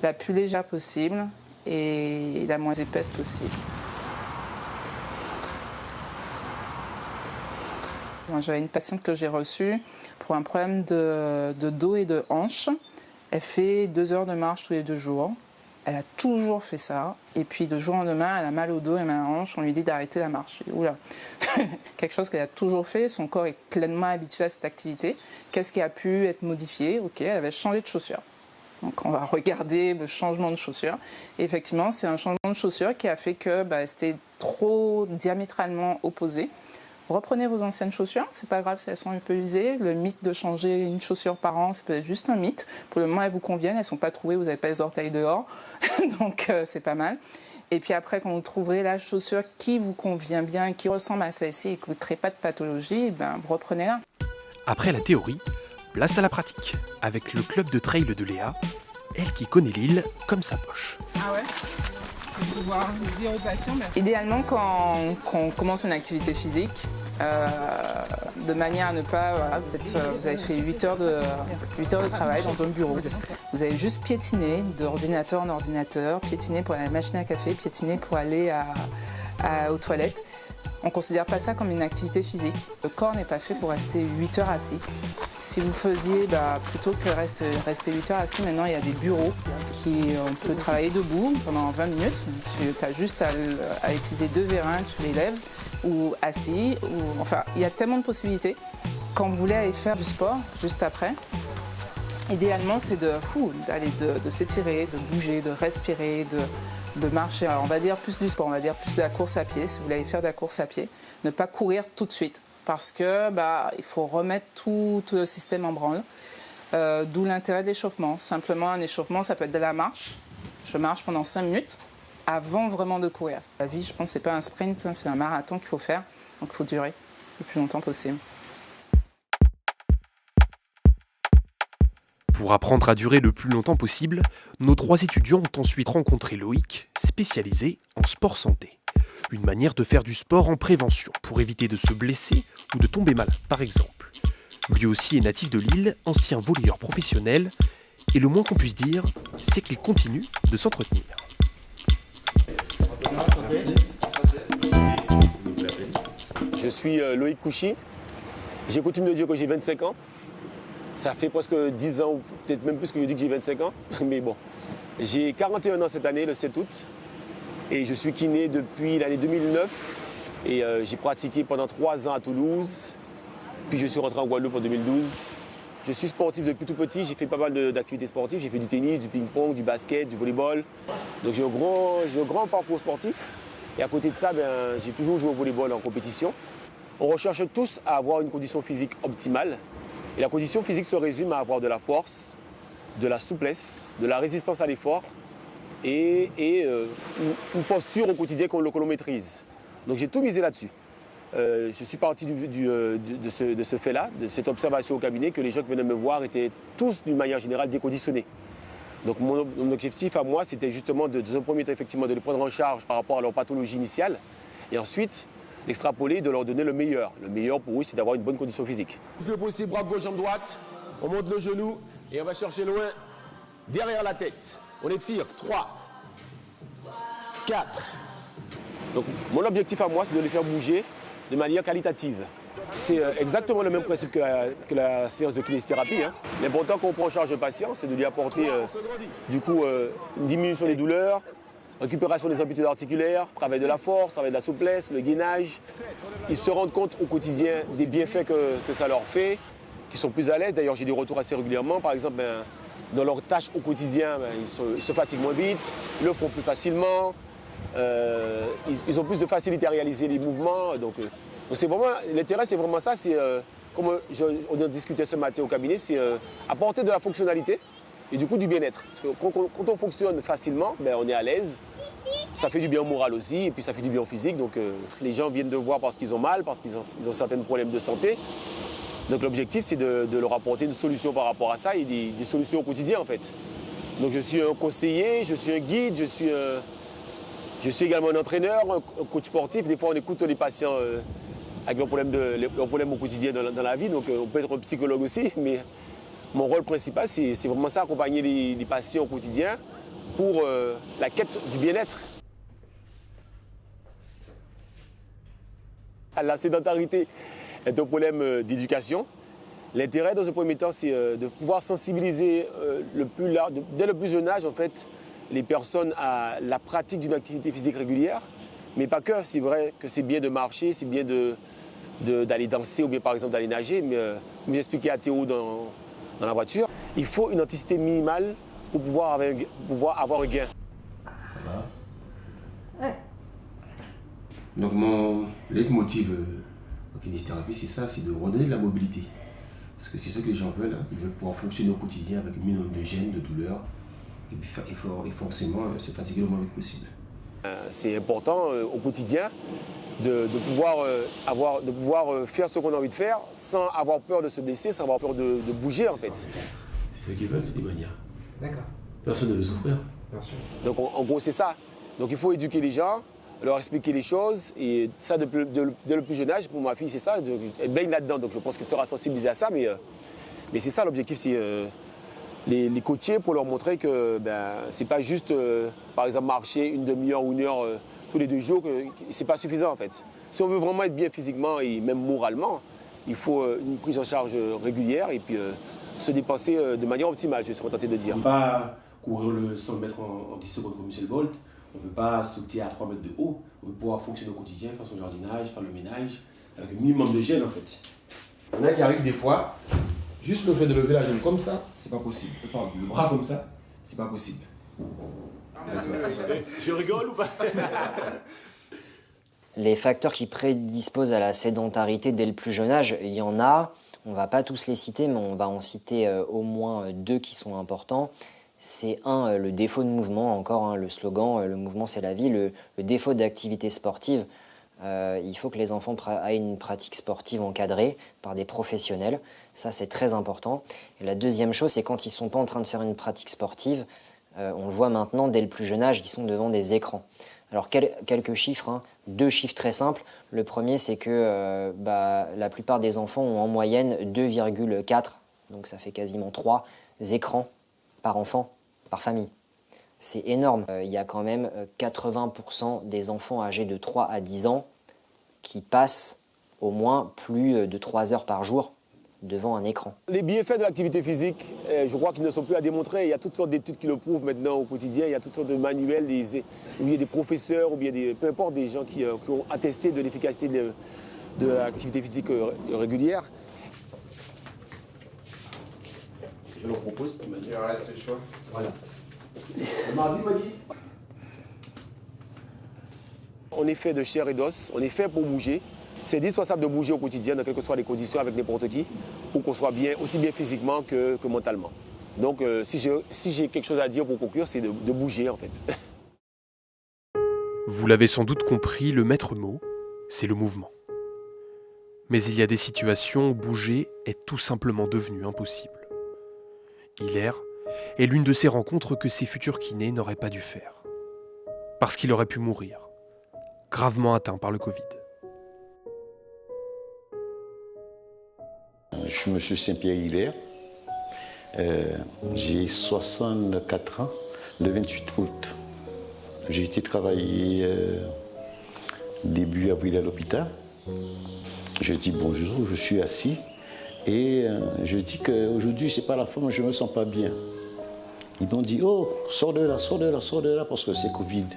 la plus légère possible et la moins épaisse possible. J'avais une patiente que j'ai reçue pour un problème de dos et de hanche. Elle fait 2 heures de marche tous les 2 jours. Elle a toujours fait ça. Et puis de jour en lendemain, elle a mal au dos et mal à la hanche. On lui dit d'arrêter la marche. Je dis, oula, quelque chose qu'elle a toujours fait. Son corps est pleinement habitué à cette activité. Qu'est-ce qui a pu être modifié ? Ok, elle avait changé de chaussure. Donc on va regarder le changement de chaussure. Et effectivement, c'est un changement de chaussure qui a fait que c'était trop diamétralement opposé Reprenez vos anciennes chaussures, c'est pas grave si elles sont un peu usées. Le mythe de changer une chaussure par an, c'est peut-être juste un mythe. Pour le moment, elles vous conviennent, elles sont pas trouées, vous n'avez pas les orteils dehors, donc c'est pas mal. Et puis après, quand vous trouverez la chaussure qui vous convient bien, qui ressemble à celle-ci et qui ne crée pas de pathologie, reprenez-la. Après la théorie, place à la pratique, avec le club de trail de Léa, elle qui connaît l'île comme sa poche. Ah ouais? Pouvoir dire aux patients. Idéalement, quand on commence une activité physique, de manière à ne pas... Voilà, vous avez fait 8 heures de travail dans un bureau. Vous avez juste piétiné d'ordinateur en ordinateur, piétiné pour aller à la machine à café, piétiné pour aller aux toilettes. On ne considère pas ça comme une activité physique. Le corps n'est pas fait pour rester 8 heures assis. Si vous faisiez, plutôt que rester 8 heures assis, maintenant il y a des bureaux on peut travailler debout pendant 20 minutes. Tu as juste à utiliser 2 vérins, tu les lèves, ou assis. Enfin, il y a tellement de possibilités. Quand vous voulez aller faire du sport, juste après, idéalement c'est de s'étirer, de bouger, de respirer, de marcher. Alors on va dire plus du sport, on va dire plus de la course à pied. Si vous voulez faire de la course à pied, ne pas courir tout de suite parce que il faut remettre tout le système en branle. D'où l'intérêt de l'échauffement. Simplement un échauffement, ça peut être de la marche. Je marche pendant 5 minutes avant vraiment de courir. La vie, je pense, c'est pas un sprint, c'est un marathon qu'il faut faire. Donc il faut durer le plus longtemps possible. Pour apprendre à durer le plus longtemps possible, nos 3 étudiants ont ensuite rencontré Loïc, spécialisé en sport santé. Une manière de faire du sport en prévention pour éviter de se blesser ou de tomber malade, par exemple. Lui aussi est natif de l'île, ancien volleyeur professionnel, et le moins qu'on puisse dire, c'est qu'il continue de s'entretenir. Je suis Loïc Kouchi. J'ai coutume de dire que j'ai 25 ans. Ça fait presque 10 ans, ou peut-être même plus que je dis que j'ai 25 ans. Mais bon, j'ai 41 ans cette année, le 7 août. Et je suis kiné depuis l'année 2009. Et j'ai pratiqué pendant 3 ans à Toulouse. Puis je suis rentré en Guadeloupe en 2012. Je suis sportif depuis tout petit. J'ai fait pas mal d'activités sportives. J'ai fait du tennis, du ping-pong, du basket, du volleyball. Donc j'ai un grand parcours sportif. Et à côté de ça, j'ai toujours joué au volleyball en compétition. On recherche tous à avoir une condition physique optimale. Et la condition physique se résume à avoir de la force, de la souplesse, de la résistance à l'effort et une posture au quotidien que l'on maîtrise. Donc j'ai tout misé là-dessus. Je suis parti de ce fait-là, de cette observation au cabinet, que les gens qui venaient me voir étaient tous d'une manière générale déconditionnés. Donc mon objectif à moi, c'était justement dans un premier temps effectivement de les prendre en charge par rapport à leur pathologie initiale et ensuite d'extrapoler, de leur donner le meilleur. Le meilleur pour eux, c'est d'avoir une bonne condition physique. Le plus possible, bras gauche, jambe droite, on monte le genou et on va chercher loin derrière la tête. On étire, 3, 4. Donc mon objectif à moi, c'est de les faire bouger de manière qualitative. C'est exactement le même principe que la séance de kinésithérapie. L'important qu'on prend en charge le patient, c'est de lui apporter une diminution des douleurs, récupération des amplitudes articulaires, travail de la force, travail de la souplesse, le gainage. Ils se rendent compte au quotidien des bienfaits que ça leur fait, qu'ils sont plus à l'aise. D'ailleurs, j'ai des retours assez régulièrement. Par exemple, dans leurs tâches au quotidien, ils se fatiguent moins vite, ils le font plus facilement. Ils ont plus de facilité à réaliser les mouvements. Donc c'est vraiment, l'intérêt, c'est vraiment ça. C'est, comme on en discutait ce matin au cabinet, c'est apporter de la fonctionnalité et du coup du bien-être. Parce que quand on fonctionne facilement, on est à l'aise. Ça fait du bien au moral aussi et puis ça fait du bien au physique. Donc les gens viennent de voir parce qu'ils ont mal, parce qu'ils ont certains problèmes de santé. Donc l'objectif, c'est de leur apporter une solution par rapport à ça et des solutions au quotidien en fait. Donc je suis un conseiller, je suis un guide, je suis également un entraîneur, un coach sportif. Des fois, on écoute les patients avec leurs problèmes au quotidien dans la vie. Donc, on peut être un psychologue aussi. Mais mon rôle principal, c'est vraiment ça, accompagner les patients au quotidien pour la quête du bien-être. La sédentarité est un problème d'éducation. L'intérêt, dans un premier temps, c'est de pouvoir sensibiliser dès le plus jeune âge, en fait, les personnes à la pratique d'une activité physique régulière, mais pas que. C'est vrai que c'est bien de marcher, c'est bien d'aller danser ou bien par exemple d'aller nager, mais comme j'expliquais à Théo dans la voiture, il faut une intensité minimale pour pouvoir avoir un gain. Ouais. Donc mon leitmotiv kinésithérapie, c'est ça, c'est de redonner de la mobilité. Parce que c'est ça que les gens veulent, hein. Ils veulent pouvoir fonctionner au quotidien avec un minimum de gêne, de douleur, et forcément se fatiguer le moins vite possible. C'est important au quotidien de pouvoir faire ce qu'on a envie de faire sans avoir peur de se blesser, sans avoir peur de bouger en fait. C'est ce qu'ils veulent, c'est des manières. D'accord. Personne ne veut souffrir. Bien sûr. Donc en gros c'est ça. Donc il faut éduquer les gens, leur expliquer les choses et ça dès le plus jeune âge. Pour ma fille c'est ça, elle baigne là-dedans donc je pense qu'elle sera sensibilisée à ça mais c'est ça l'objectif, c'est les coacher pour leur montrer que c'est pas juste par exemple marcher une demi-heure ou une heure tous les 2 jours, c'est pas suffisant en fait. Si on veut vraiment être bien physiquement et même moralement, il faut une prise en charge régulière et puis se dépenser de manière optimale, je serais tenté de dire. On ne veut pas courir le 100 mètres en 10 secondes comme Usain Bolt, on ne veut pas sauter à 3 mètres de haut, on veut pouvoir fonctionner au quotidien, faire son jardinage, faire le ménage, avec un minimum de gêne en fait. Il y en a qui arrivent des fois, juste le fait de lever la jambe comme ça, c'est pas possible. Pardon, le bras comme ça, c'est pas possible. Je rigole ou pas? Les facteurs qui prédisposent à la sédentarité dès le plus jeune âge, il y en a. On ne va pas tous les citer, mais on va en citer au moins 2 qui sont importants. C'est le défaut de mouvement, encore le slogan, le mouvement c'est la vie, le défaut d'activité sportive. Il faut que les enfants aient une pratique sportive encadrée par des professionnels. Ça, c'est très important. Et la deuxième chose, c'est quand ils ne sont pas en train de faire une pratique sportive, on le voit maintenant, dès le plus jeune âge, ils sont devant des écrans. Alors, quelques chiffres, 2 chiffres très simples. Le premier, c'est que la plupart des enfants ont en moyenne 2,4, donc ça fait quasiment 3 écrans par enfant, par famille. C'est énorme. Il y a quand même 80% des enfants âgés de 3 à 10 ans qui passent au moins plus de 3 heures par jour devant un écran. Les bienfaits de l'activité physique, je crois qu'ils ne sont plus à démontrer. Il y a toutes sortes d'études qui le prouvent maintenant au quotidien. Il y a toutes sortes de manuels, où il y a des professeurs, ou bien peu importe, des gens qui ont attesté de l'efficacité de l'activité physique régulière. Je leur propose de manière. Il leur reste le choix. Voilà. Le mardi, m'a dit. On est fait de chair et d'os, on est fait pour bouger. C'est indispensable de bouger au quotidien, dans quelles que soient les conditions, avec n'importe qui, pour qu'on soit bien, aussi bien physiquement que mentalement. Donc, si j'ai quelque chose à dire pour conclure, c'est de bouger, en fait. Vous l'avez sans doute compris, le maître mot, c'est le mouvement. Mais il y a des situations où bouger est tout simplement devenu impossible. Hilaire est l'une de ces rencontres que ses futurs kinés n'auraient pas dû faire. Parce qu'il aurait pu mourir, gravement atteint par le Covid. Je suis M. Saint-Pierre Hilaire. J'ai 64 ans, le 28 août. J'ai été travailler début avril à l'hôpital. Je dis bonjour, je suis assis et je dis qu'aujourd'hui, c'est pas la forme, je me sens pas bien. Ils m'ont dit, oh, sors de là, sors de là, sors de là, parce que c'est Covid.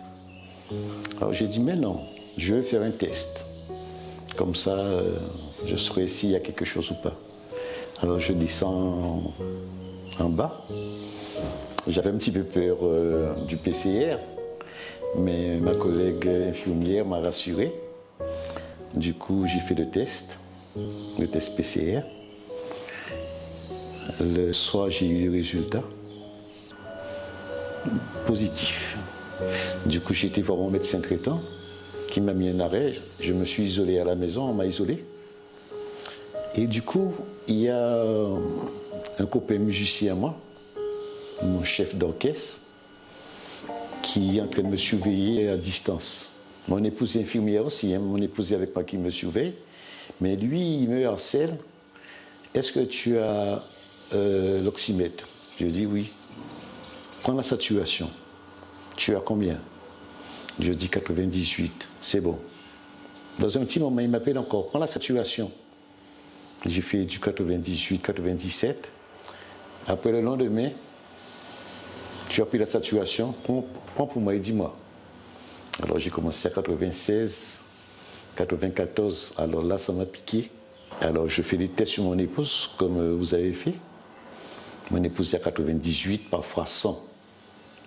Alors j'ai dit, mais non, je vais faire un test. Comme ça, je saurai s'il y a quelque chose ou pas. Alors je descends en bas. J'avais un petit peu peur du PCR, mais ma collègue infirmière m'a rassuré. Du coup, j'ai fait le test PCR. Le soir, j'ai eu le résultat positif. Du coup, j'ai été voir mon médecin traitant qui m'a mis un arrêt. Je me suis isolé à la maison, on m'a isolé. Et du coup, il y a un copain musicien à moi, mon chef d'orchestre, qui est en train de me surveiller à distance. Mon épouse est infirmière aussi, mon épouse est avec moi qui me surveille. Mais lui, il me harcèle. Est-ce que tu as l'oxymètre? Je dis oui. Prends la saturation. Tu as combien? Je dis 98. C'est bon. Dans un petit moment, il m'appelle encore. Prends la saturation. J'ai fait du 98, 97. Après le lendemain, tu as pris la saturation. Prends pour moi et dis-moi. Alors j'ai commencé à 96, 94. Alors là, ça m'a piqué. Alors je fais des tests sur mon épouse, comme vous avez fait. Mon épouse est à 98, parfois 100.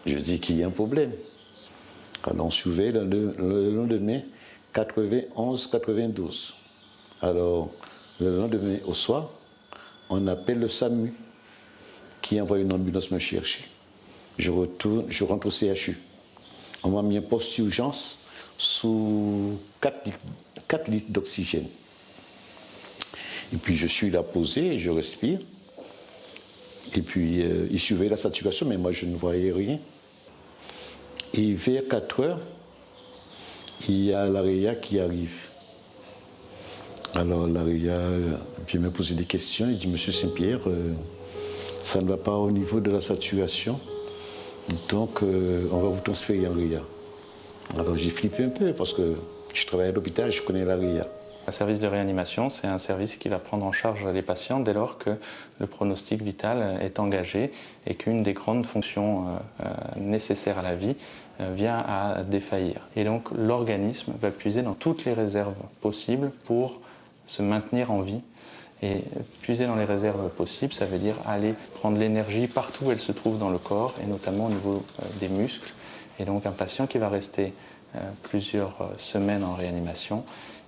Je dis qu'il y a un problème. Alors on surveille le lendemain, 91, 92. Alors, le lendemain au soir, on appelle le SAMU qui envoie une ambulance me chercher. Je rentre au CHU. On m'a mis un poste d'urgence sous 4 litres d'oxygène. Et puis je suis là posé, je respire. Et puis il surveille la saturation, mais moi je ne voyais rien. Et vers 4 heures, il y a l'AREA qui arrive. Alors l'AREA vient me poser des questions. Il dit, Monsieur Saint-Pierre, ça ne va pas au niveau de la saturation, donc on va vous transférer en RIA. Alors j'ai flippé un peu parce que je travaille à l'hôpital, je connais l'AREA. Un service de réanimation, c'est un service qui va prendre en charge les patients dès lors que le pronostic vital est engagé et qu'une des grandes fonctions nécessaires à la vie vient à défaillir. Et donc l'organisme va puiser dans toutes les réserves possibles pour se maintenir en vie. Et puiser dans les réserves possibles, ça veut dire aller prendre l'énergie partout où elle se trouve dans le corps, et notamment au niveau des muscles. Et donc un patient qui va rester plusieurs semaines en réanimation,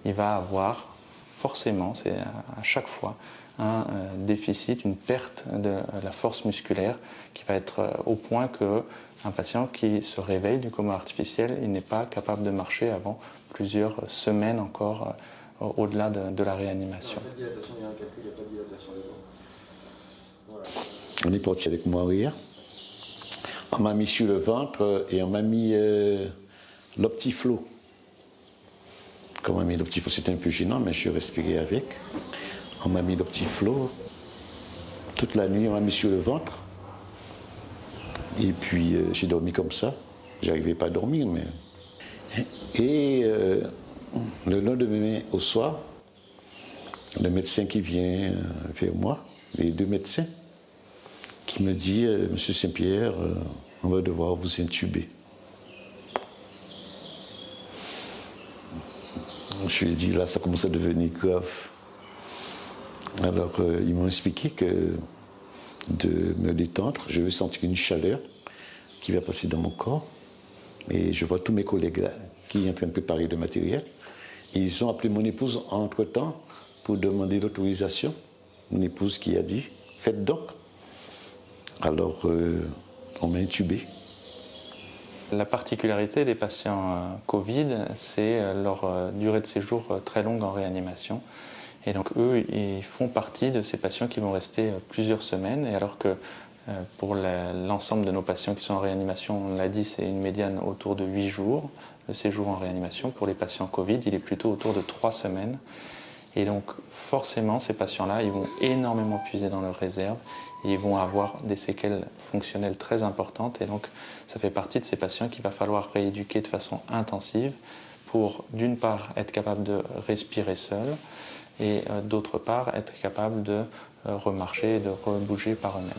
il va avoir forcément, c'est à chaque fois, un déficit, une perte de la force musculaire qui va être au point qu'un patient qui se réveille du coma artificiel, il n'est pas capable de marcher avant plusieurs semaines encore au-delà de la réanimation. On est parti avec moi hier. On m'a mis sur le ventre et on m'a mis l'Optiflow. Quand on m'a mis l'Optiflow, c'était un peu gênant, mais je respirais avec. On m'a mis l'Optiflow. Toute la nuit, on m'a mis sur le ventre. Et puis, j'ai dormi comme ça. J'arrivais pas à dormir, mais... Et le lendemain au soir, le médecin qui vient vers moi, les 2 médecins, qui me dit, Monsieur Saint-Pierre, on va devoir vous intuber. Je lui ai dit, là, ça commence à devenir grave. Alors, ils m'ont expliqué que de me détendre, je vais sentir une chaleur qui va passer dans mon corps. Et je vois tous mes collègues là, qui sont en train de préparer le matériel. Et ils ont appelé mon épouse entre-temps pour demander l'autorisation. Mon épouse qui a dit, faites donc. Alors, on m'a intubé. La particularité des patients Covid, c'est leur durée de séjour très longue en réanimation. Et donc eux, ils font partie de ces patients qui vont rester plusieurs semaines. Et alors que pour l'ensemble de nos patients qui sont en réanimation, on l'a dit, c'est une médiane autour de 8 jours, le séjour en réanimation. Pour les patients Covid, il est plutôt autour de 3 semaines. Et donc forcément, ces patients-là, ils vont énormément puiser dans leurs réserves et ils vont avoir des séquelles fonctionnelles très importantes. Et donc ça fait partie de ces patients qu'il va falloir rééduquer de façon intensive pour, d'une part, être capable de respirer seul et d'autre part, être capable de remarcher et de rebouger par eux-mêmes.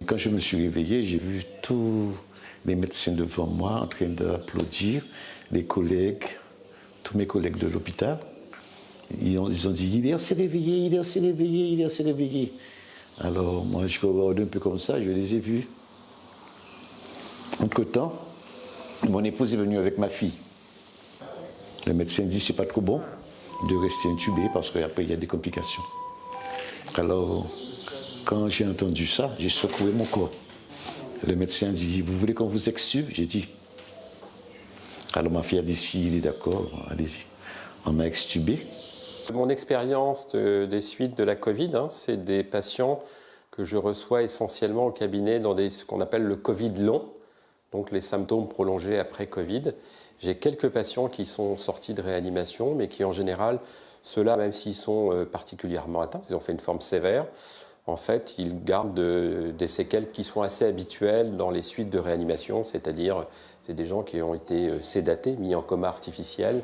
Quand je me suis réveillé, j'ai vu tous les médecins devant moi en train d'applaudir, les collègues, tous mes collègues de l'hôpital. Ils ont dit, il est assez réveillé, il est assez réveillé, il est assez réveillé. Alors moi, je regarde un peu comme ça, je les ai vus. Entre-temps, mon épouse est venue avec ma fille. Le médecin dit, c'est pas trop bon de rester intubé parce qu'après, il y a des complications. Alors, quand j'ai entendu ça, j'ai secoué mon corps. Le médecin dit, vous voulez qu'on vous extube? J'ai dit. Alors ma fille a dit, si il est d'accord, allez-y. On m'a extubé. Mon expérience des suites de la Covid, c'est des patients que je reçois essentiellement au cabinet dans ce qu'on appelle le Covid long, donc les symptômes prolongés après Covid. J'ai quelques patients qui sont sortis de réanimation, mais qui en général, ceux-là, même s'ils sont particulièrement atteints, ils ont fait une forme sévère, en fait, ils gardent des séquelles qui sont assez habituelles dans les suites de réanimation, c'est-à-dire c'est des gens qui ont été sédatés, mis en coma artificiel,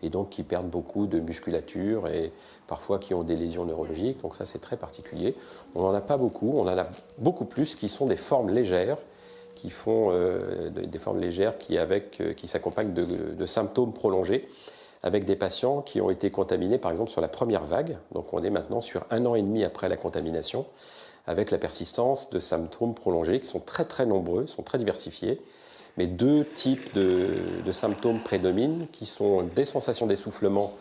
et donc qui perdent beaucoup de musculature et parfois qui ont des lésions neurologiques, donc ça c'est très particulier. On n'en a pas beaucoup, on en a beaucoup plus qui sont des formes légères, qui font des formes légères qui s'accompagnent de symptômes prolongés, avec des patients qui ont été contaminés par exemple sur la première vague, donc on est maintenant sur 1 an et demi après la contamination, avec la persistance de symptômes prolongés qui sont très très nombreux, sont très diversifiés, Mais deux types de symptômes prédominent, qui sont des sensations d'essoufflement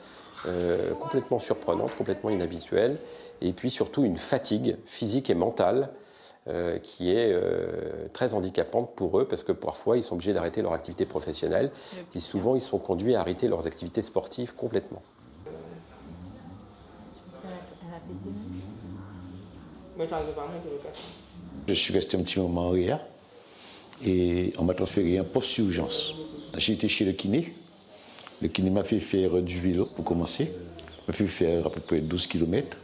complètement surprenantes, complètement inhabituelles, et puis surtout une fatigue physique et mentale qui est très handicapante pour eux, parce que parfois ils sont obligés d'arrêter leur activité professionnelle, et souvent ils sont conduits à arrêter leurs activités sportives complètement. Je suis resté un petit moment en réa et on m'a transféré en poste d'urgence. J'ai été chez le kiné. Le kiné m'a fait faire du vélo pour commencer. Il m'a fait faire à peu près 12 km.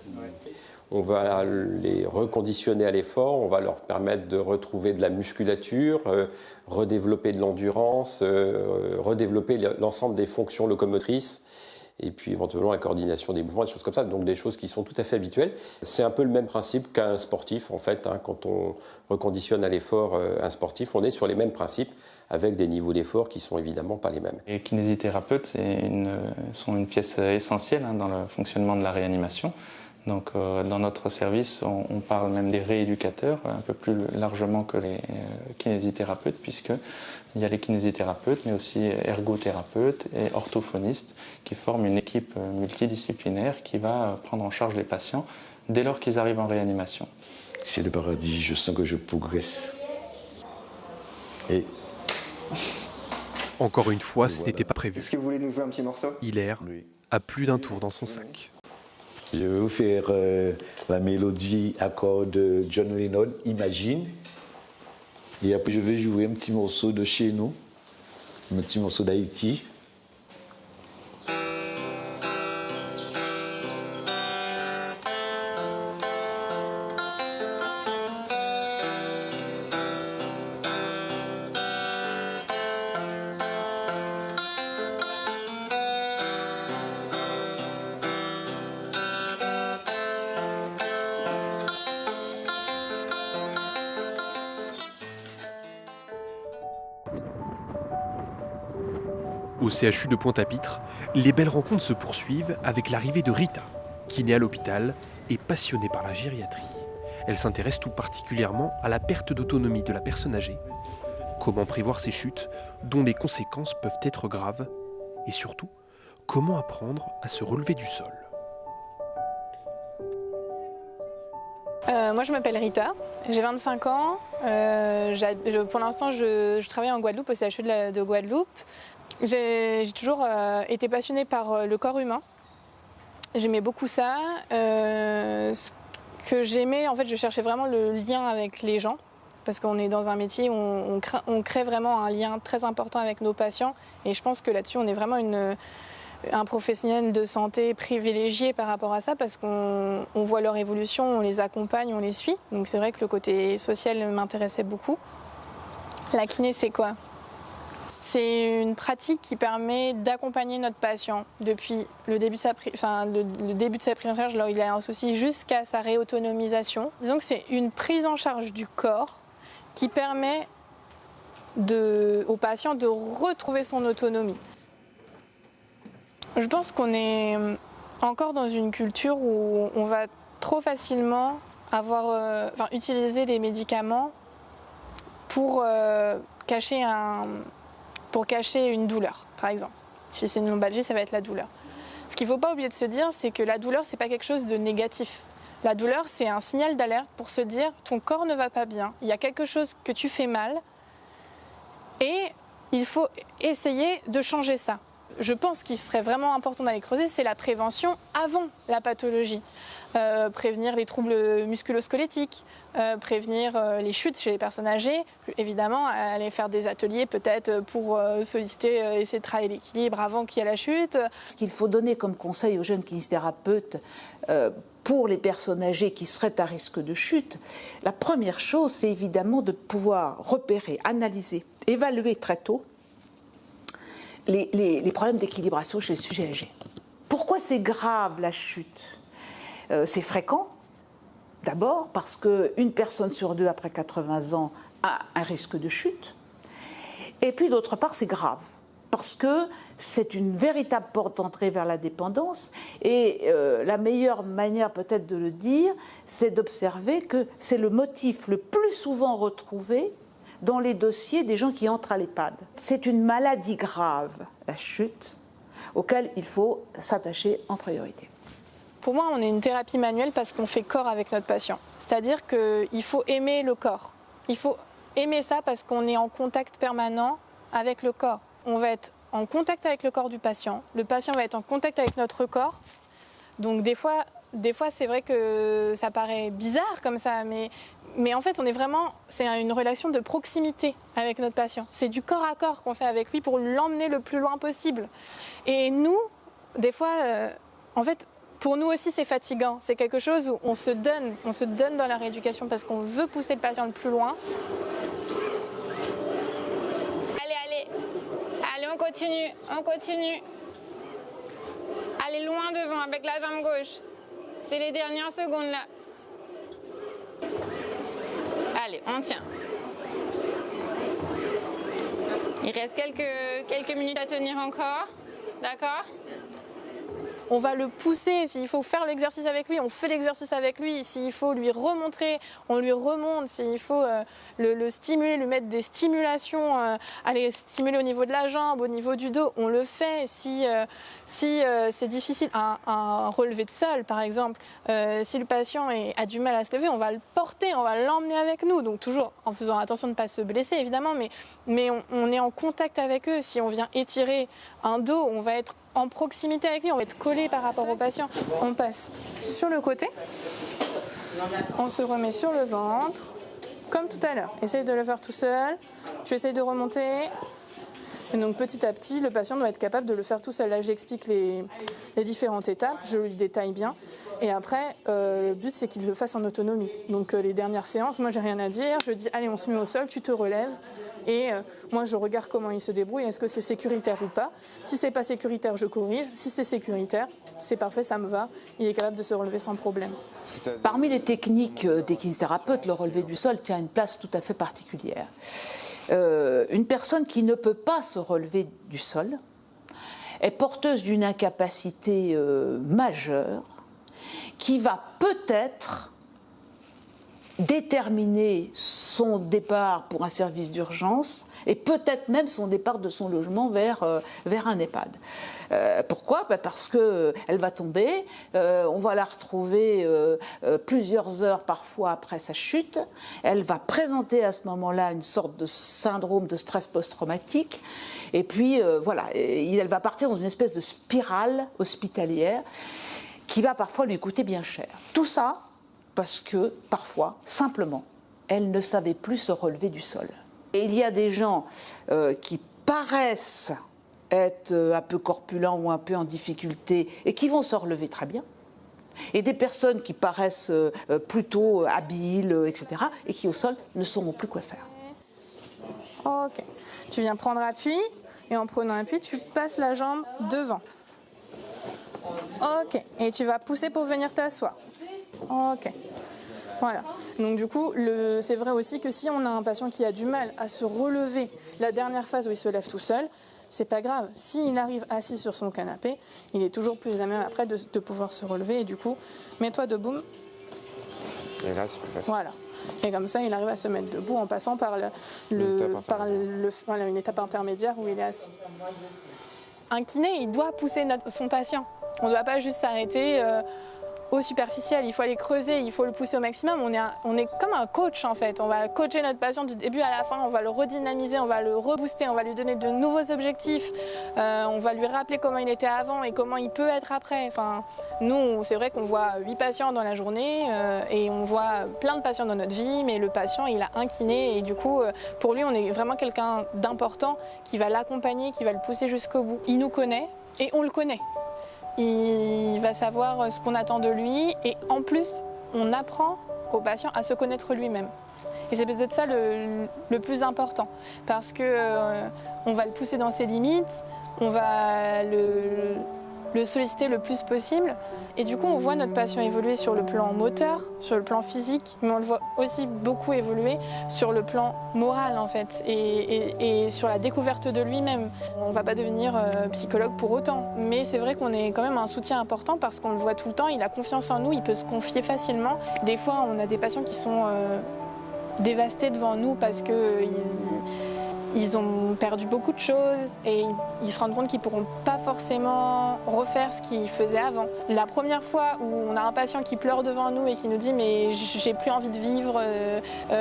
On va les reconditionner à l'effort, on va leur permettre de retrouver de la musculature, redévelopper de l'endurance, redévelopper l'ensemble des fonctions locomotrices, et puis éventuellement la coordination des mouvements, des choses comme ça, donc des choses qui sont tout à fait habituelles. C'est un peu le même principe qu'un sportif, en fait, hein. Quand on reconditionne à l'effort un sportif, on est sur les mêmes principes, avec des niveaux d'effort qui sont évidemment pas les mêmes. Les kinésithérapeutes sont une pièce essentielle hein, dans le fonctionnement de la réanimation. Donc, dans notre service, on parle même des rééducateurs, un peu plus largement que les kinésithérapeutes, puisqu'il y a les kinésithérapeutes, mais aussi ergothérapeutes et orthophonistes, qui forment une équipe multidisciplinaire qui va prendre en charge les patients dès lors qu'ils arrivent en réanimation. C'est le paradis, je sens que je progresse. Et Encore une fois, ce n'était pas prévu. Est-ce que vous voulez nous jouer un petit morceau? Hilaire a plus d'un tour dans son sac. je vais vous faire la mélodie accord de John Lennon, Imagine. Et après, je vais jouer un petit morceau de chez nous, un petit morceau d'Haïti. Au CHU de Pointe-à-Pitre, les belles rencontres se poursuivent avec l'arrivée de Rita, qui naît à l'hôpital et passionnée par la gériatrie. Elle s'intéresse tout particulièrement à la perte d'autonomie de la personne âgée. Comment prévoir ces chutes dont les conséquences peuvent être graves, et surtout, comment apprendre à se relever du sol. Moi je m'appelle Rita, j'ai 25 ans, pour l'instant je travaille en Guadeloupe, au CHU de Guadeloupe. J'ai toujours été passionnée par le corps humain, j'aimais beaucoup ça. Ce que j'aimais, en fait je cherchais vraiment le lien avec les gens, parce qu'on est dans un métier où on crée vraiment un lien très important avec nos patients, et je pense que là-dessus on est vraiment un professionnel de santé privilégié par rapport à ça, parce qu'on voit leur évolution, on les accompagne, on les suit. Donc c'est vrai que le côté social m'intéressait beaucoup. La kiné, c'est quoi? C'est une pratique qui permet d'accompagner notre patient depuis le début de sa prise en charge, là où il a un souci, jusqu'à sa réautonomisation. Disons que c'est une prise en charge du corps qui permet au patient de retrouver son autonomie. Je pense qu'on est encore dans une culture où on va trop facilement utiliser les médicaments pour cacher une douleur, par exemple. Si c'est une lombalgie, ça va être la douleur. Ce qu'il ne faut pas oublier de se dire, c'est que la douleur, ce n'est pas quelque chose de négatif. La douleur, c'est un signal d'alerte pour se dire « ton corps ne va pas bien, il y a quelque chose que tu fais mal et il faut essayer de changer ça ». Je pense qu'il serait vraiment important d'aller creuser, c'est la prévention avant la pathologie. Prévenir les troubles musculo-squelettiques, prévenir les chutes chez les personnes âgées, évidemment, aller faire des ateliers peut-être pour solliciter, essayer de travailler l'équilibre avant qu'il y ait la chute. Ce qu'il faut donner comme conseil aux jeunes kinésithérapeutes pour les personnes âgées qui seraient à risque de chute, la première chose, c'est évidemment de pouvoir repérer, analyser, évaluer très tôt les problèmes d'équilibration chez les sujets âgés. Pourquoi c'est grave la chute? C'est fréquent, d'abord parce qu'une personne sur deux après 80 ans a un risque de chute. Et puis d'autre part, c'est grave, parce que c'est une véritable porte d'entrée vers la dépendance. Et la meilleure manière peut-être de le dire, c'est d'observer que c'est le motif le plus souvent retrouvé dans les dossiers des gens qui entrent à l'EHPAD. C'est une maladie grave, la chute, auquel il faut s'attacher en priorité. Pour moi, on est une thérapie manuelle parce qu'on fait corps avec notre patient. C'est-à-dire qu'il faut aimer le corps. Il faut aimer ça parce qu'on est en contact permanent avec le corps. On va être en contact avec le corps du patient. Le patient va être en contact avec notre corps. Donc des fois c'est vrai que ça paraît bizarre comme ça, mais en fait, c'est une relation de proximité avec notre patient. C'est du corps à corps qu'on fait avec lui pour l'emmener le plus loin possible. Et nous, des fois, en fait, pour nous aussi, c'est fatigant. C'est quelque chose où on se donne dans la rééducation parce qu'on veut pousser le patient le plus loin. Allez, on continue. Allez loin devant avec la jambe gauche. C'est les dernières secondes là. Allez, on tient. Il reste quelques minutes à tenir encore. D'accord ? On va le pousser, s'il faut faire l'exercice avec lui, on fait l'exercice avec lui. S'il faut lui remontrer, on lui remonte. S'il faut le stimuler, lui mettre des stimulations, aller stimuler au niveau de la jambe, au niveau du dos, on le fait. Si c'est difficile, un relevé de sol par exemple, si le patient a du mal à se lever, on va le porter, on va l'emmener avec nous. Donc toujours en faisant attention de ne pas se blesser évidemment, mais on est en contact avec eux. Si on vient étirer un dos, on va être en proximité avec lui, on va être collé par rapport au patient. On passe sur le côté, on se remet sur le ventre, comme tout à l'heure. Essaye de le faire tout seul, tu essayes de remonter. Et donc petit à petit, le patient doit être capable de le faire tout seul. Là, j'explique les différentes étapes, je lui détaille bien. Et après, le but, c'est qu'il le fasse en autonomie. Donc les dernières séances, moi, j'ai rien à dire. Je dis, allez, on se met au sol, tu te relèves. Et moi, je regarde comment il se débrouille. Est-ce que c'est sécuritaire ou pas ? Si c'est pas sécuritaire, je corrige. Si c'est sécuritaire, c'est parfait, ça me va. Il est capable de se relever sans problème. Parmi les techniques des kinésithérapeutes, le relevé du sol tient une place tout à fait particulière. Une personne qui ne peut pas se relever du sol est porteuse d'une incapacité majeure qui va peut-être déterminer son départ pour un service d'urgence et peut-être même son départ de son logement vers un EHPAD. Pourquoi ? Parce qu'elle va tomber, on va la retrouver plusieurs heures parfois après sa chute, elle va présenter à ce moment-là une sorte de syndrome de stress post-traumatique, et puis elle va partir dans une espèce de spirale hospitalière qui va parfois lui coûter bien cher. Tout ça parce que, parfois, simplement, elle ne savait plus se relever du sol. Et il y a des gens qui paraissent être un peu corpulents ou un peu en difficulté et qui vont se relever très bien. Et des personnes qui paraissent plutôt habiles, etc., et qui, au sol, ne sauront plus quoi faire. Ok. Tu viens prendre appui, et en prenant appui, tu passes la jambe devant. Ok. Et tu vas pousser pour venir t'asseoir. Ok. Voilà. Donc du coup, c'est vrai aussi que si on a un patient qui a du mal à se relever, la dernière phase où il se lève tout seul, c'est pas grave. S'il arrive assis sur son canapé, il est toujours plus à même après de pouvoir se relever. Et du coup, mets-toi debout. Et là, c'est plus facile. Voilà. Et comme ça, il arrive à se mettre debout en passant par une étape intermédiaire où il est assis. Un kiné, il doit pousser son patient. On ne doit pas juste s'arrêter au superficiel, il faut aller creuser, il faut le pousser au maximum. On est comme un coach en fait. On va coacher notre patient du début à la fin, on va le redynamiser, on va le rebooster, on va lui donner de nouveaux objectifs, on va lui rappeler comment il était avant et comment il peut être après. Enfin, nous, c'est vrai qu'on voit 8 patients dans la journée et on voit plein de patients dans notre vie, mais le patient, il a un kiné et du coup, pour lui, on est vraiment quelqu'un d'important qui va l'accompagner, qui va le pousser jusqu'au bout. Il nous connaît et on le connaît. Il va savoir ce qu'on attend de lui et en plus, on apprend au patient à se connaître lui-même. Et c'est peut-être ça le plus important parce que on va le pousser dans ses limites, on va le solliciter le plus possible et du coup on voit notre patient évoluer sur le plan moteur, sur le plan physique, mais on le voit aussi beaucoup évoluer sur le plan moral en fait et sur la découverte de lui-même. On ne va pas devenir psychologue pour autant, mais c'est vrai qu'on est quand même un soutien important parce qu'on le voit tout le temps, il a confiance en nous, il peut se confier facilement. Des fois on a des patients qui sont dévastés devant nous parce qu'ils ont perdu beaucoup de choses et ils se rendent compte qu'ils ne pourront pas forcément refaire ce qu'ils faisaient avant. La première fois où on a un patient qui pleure devant nous et qui nous dit mais j'ai plus envie de vivre,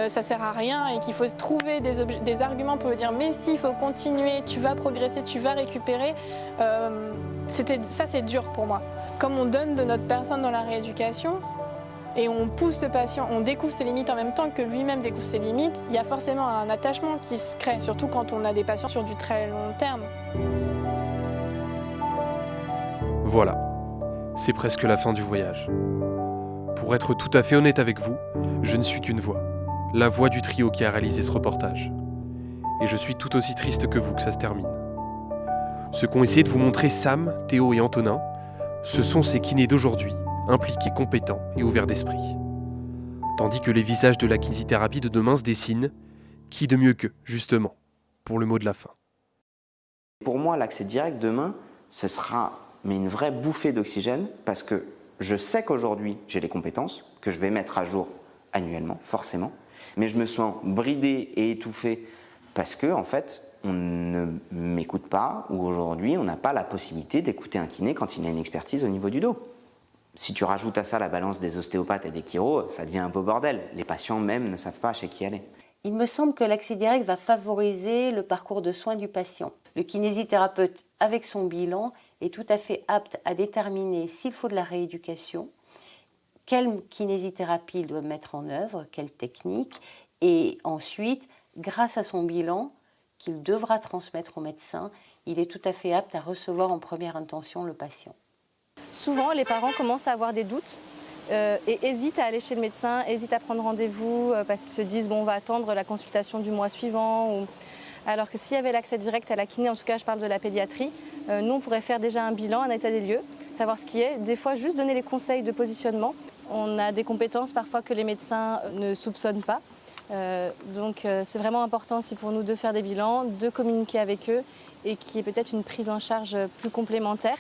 ça sert à rien, et qu'il faut trouver des arguments pour lui dire mais si, il faut continuer, tu vas progresser, tu vas récupérer, ça c'est dur pour moi. Comme on donne de notre personne dans la rééducation, et on pousse le patient, on découvre ses limites en même temps que lui-même découvre ses limites, il y a forcément un attachement qui se crée, surtout quand on a des patients sur du très long terme. Voilà, c'est presque la fin du voyage. Pour être tout à fait honnête avec vous, je ne suis qu'une voix, la voix du trio qui a réalisé ce reportage. Et je suis tout aussi triste que vous que ça se termine. Ce qu'ont essayé de vous montrer Sam, Théo et Antonin, ce sont ces kinés d'aujourd'hui, impliqués, compétents et ouverts d'esprit. Tandis que les visages de la kinésithérapie de demain se dessinent, qui de mieux qu'eux, justement, pour le mot de la fin. Pour moi, l'accès direct demain, ce sera une vraie bouffée d'oxygène, parce que je sais qu'aujourd'hui, j'ai les compétences, que je vais mettre à jour annuellement, forcément, mais je me sens bridé et étouffé parce que, en fait, on ne m'écoute pas, ou aujourd'hui, on n'a pas la possibilité d'écouter un kiné quand il a une expertise au niveau du dos. Si tu rajoutes à ça la balance des ostéopathes et des chiros, ça devient un beau bordel. Les patients même ne savent pas chez qui aller. Il me semble que l'accès direct va favoriser le parcours de soins du patient. Le kinésithérapeute, avec son bilan, est tout à fait apte à déterminer s'il faut de la rééducation, quelle kinésithérapie il doit mettre en œuvre, quelle technique, et ensuite, grâce à son bilan, qu'il devra transmettre au médecin, il est tout à fait apte à recevoir en première intention le patient. Souvent, les parents commencent à avoir des doutes et hésitent à aller chez le médecin, hésitent à prendre rendez-vous parce qu'ils se disent bon, on va attendre la consultation du mois suivant. Alors que s'il y avait l'accès direct à la kiné, en tout cas je parle de la pédiatrie, nous on pourrait faire déjà un bilan, un état des lieux, savoir ce qui est, des fois juste donner les conseils de positionnement. On a des compétences parfois que les médecins ne soupçonnent pas. Donc c'est vraiment important aussi pour nous de faire des bilans, de communiquer avec eux et qu'il y ait peut-être une prise en charge plus complémentaire.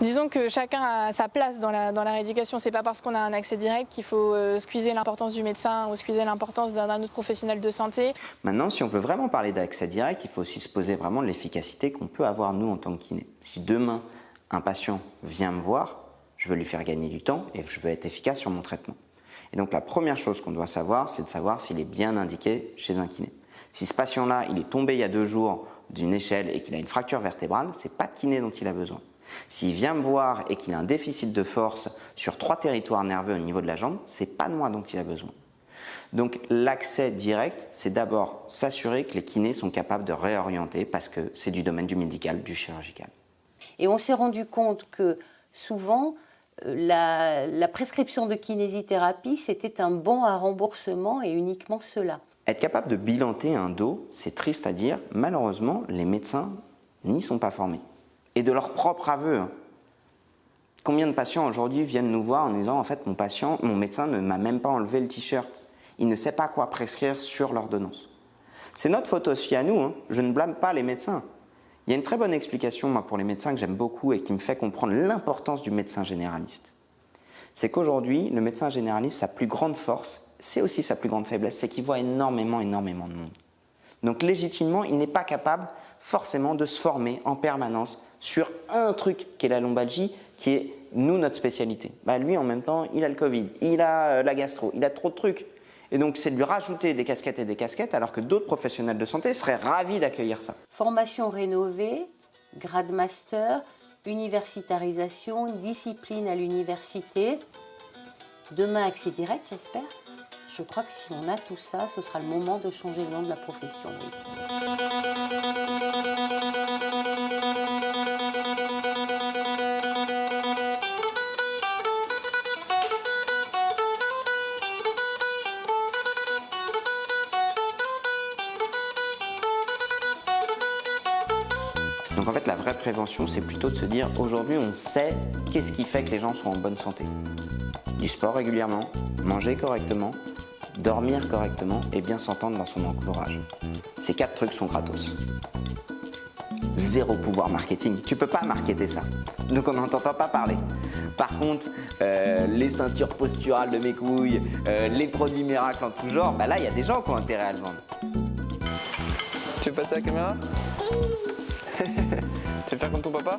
Disons que chacun a sa place dans la rééducation. C'est pas parce qu'on a un accès direct qu'il faut squeezer l'importance du médecin ou squeezer l'importance d'un autre professionnel de santé. Maintenant, si on veut vraiment parler d'accès direct, il faut aussi se poser vraiment de l'efficacité qu'on peut avoir nous en tant que kiné. Si demain, un patient vient me voir, je veux lui faire gagner du temps et je veux être efficace sur mon traitement. Et donc la première chose qu'on doit savoir, c'est de savoir s'il est bien indiqué chez un kiné. Si ce patient-là, il est tombé il y a 2 jours d'une échelle et qu'il a une fracture vertébrale, c'est pas de kiné dont il a besoin. S'il vient me voir et qu'il a un déficit de force sur 3 territoires nerveux au niveau de la jambe, c'est pas de moi dont il a besoin. Donc l'accès direct, c'est d'abord s'assurer que les kinés sont capables de réorienter parce que c'est du domaine du médical, du chirurgical. Et on s'est rendu compte que souvent, la prescription de kinésithérapie, c'était un bon à remboursement et uniquement cela. Être capable de bilanter un dos, c'est triste à dire, malheureusement, les médecins n'y sont pas formés. Et de leur propre aveu. Combien de patients aujourd'hui viennent nous voir en nous disant en fait mon médecin ne m'a même pas enlevé le t-shirt. Il ne sait pas quoi prescrire sur l'ordonnance. C'est notre faute aussi à nous, hein. Je ne blâme pas les médecins. Il y a une très bonne explication moi, pour les médecins que j'aime beaucoup et qui me fait comprendre l'importance du médecin généraliste. C'est qu'aujourd'hui, le médecin généraliste, sa plus grande force, c'est aussi sa plus grande faiblesse, c'est qu'il voit énormément de monde. Donc légitimement, il n'est pas capable forcément de se former en permanence sur un truc qui est la lombalgie, qui est, nous, notre spécialité. Lui, en même temps, il a le Covid, il a la gastro, il a trop de trucs. Et donc, c'est de lui rajouter des casquettes, alors que d'autres professionnels de santé seraient ravis d'accueillir ça. Formation rénovée, grade master, universitarisation, discipline à l'université. Demain, accès direct, j'espère. Je crois que si on a tout ça, ce sera le moment de changer le nom de la profession. Donc en fait, la vraie prévention, c'est plutôt de se dire, aujourd'hui, on sait qu'est-ce qui fait que les gens sont en bonne santé. Du sport régulièrement, manger correctement, dormir correctement et bien s'entendre dans son entourage. Ces 4 trucs sont gratos. zéro pouvoir marketing. Tu peux pas marketer ça. Donc on n'en entend pas parler. Par contre, les ceintures posturales de mes couilles, les produits miracles en tout genre, bah là, il y a des gens qui ont intérêt à le vendre. Tu veux passer à la caméra? Tu veux faire comme ton papa?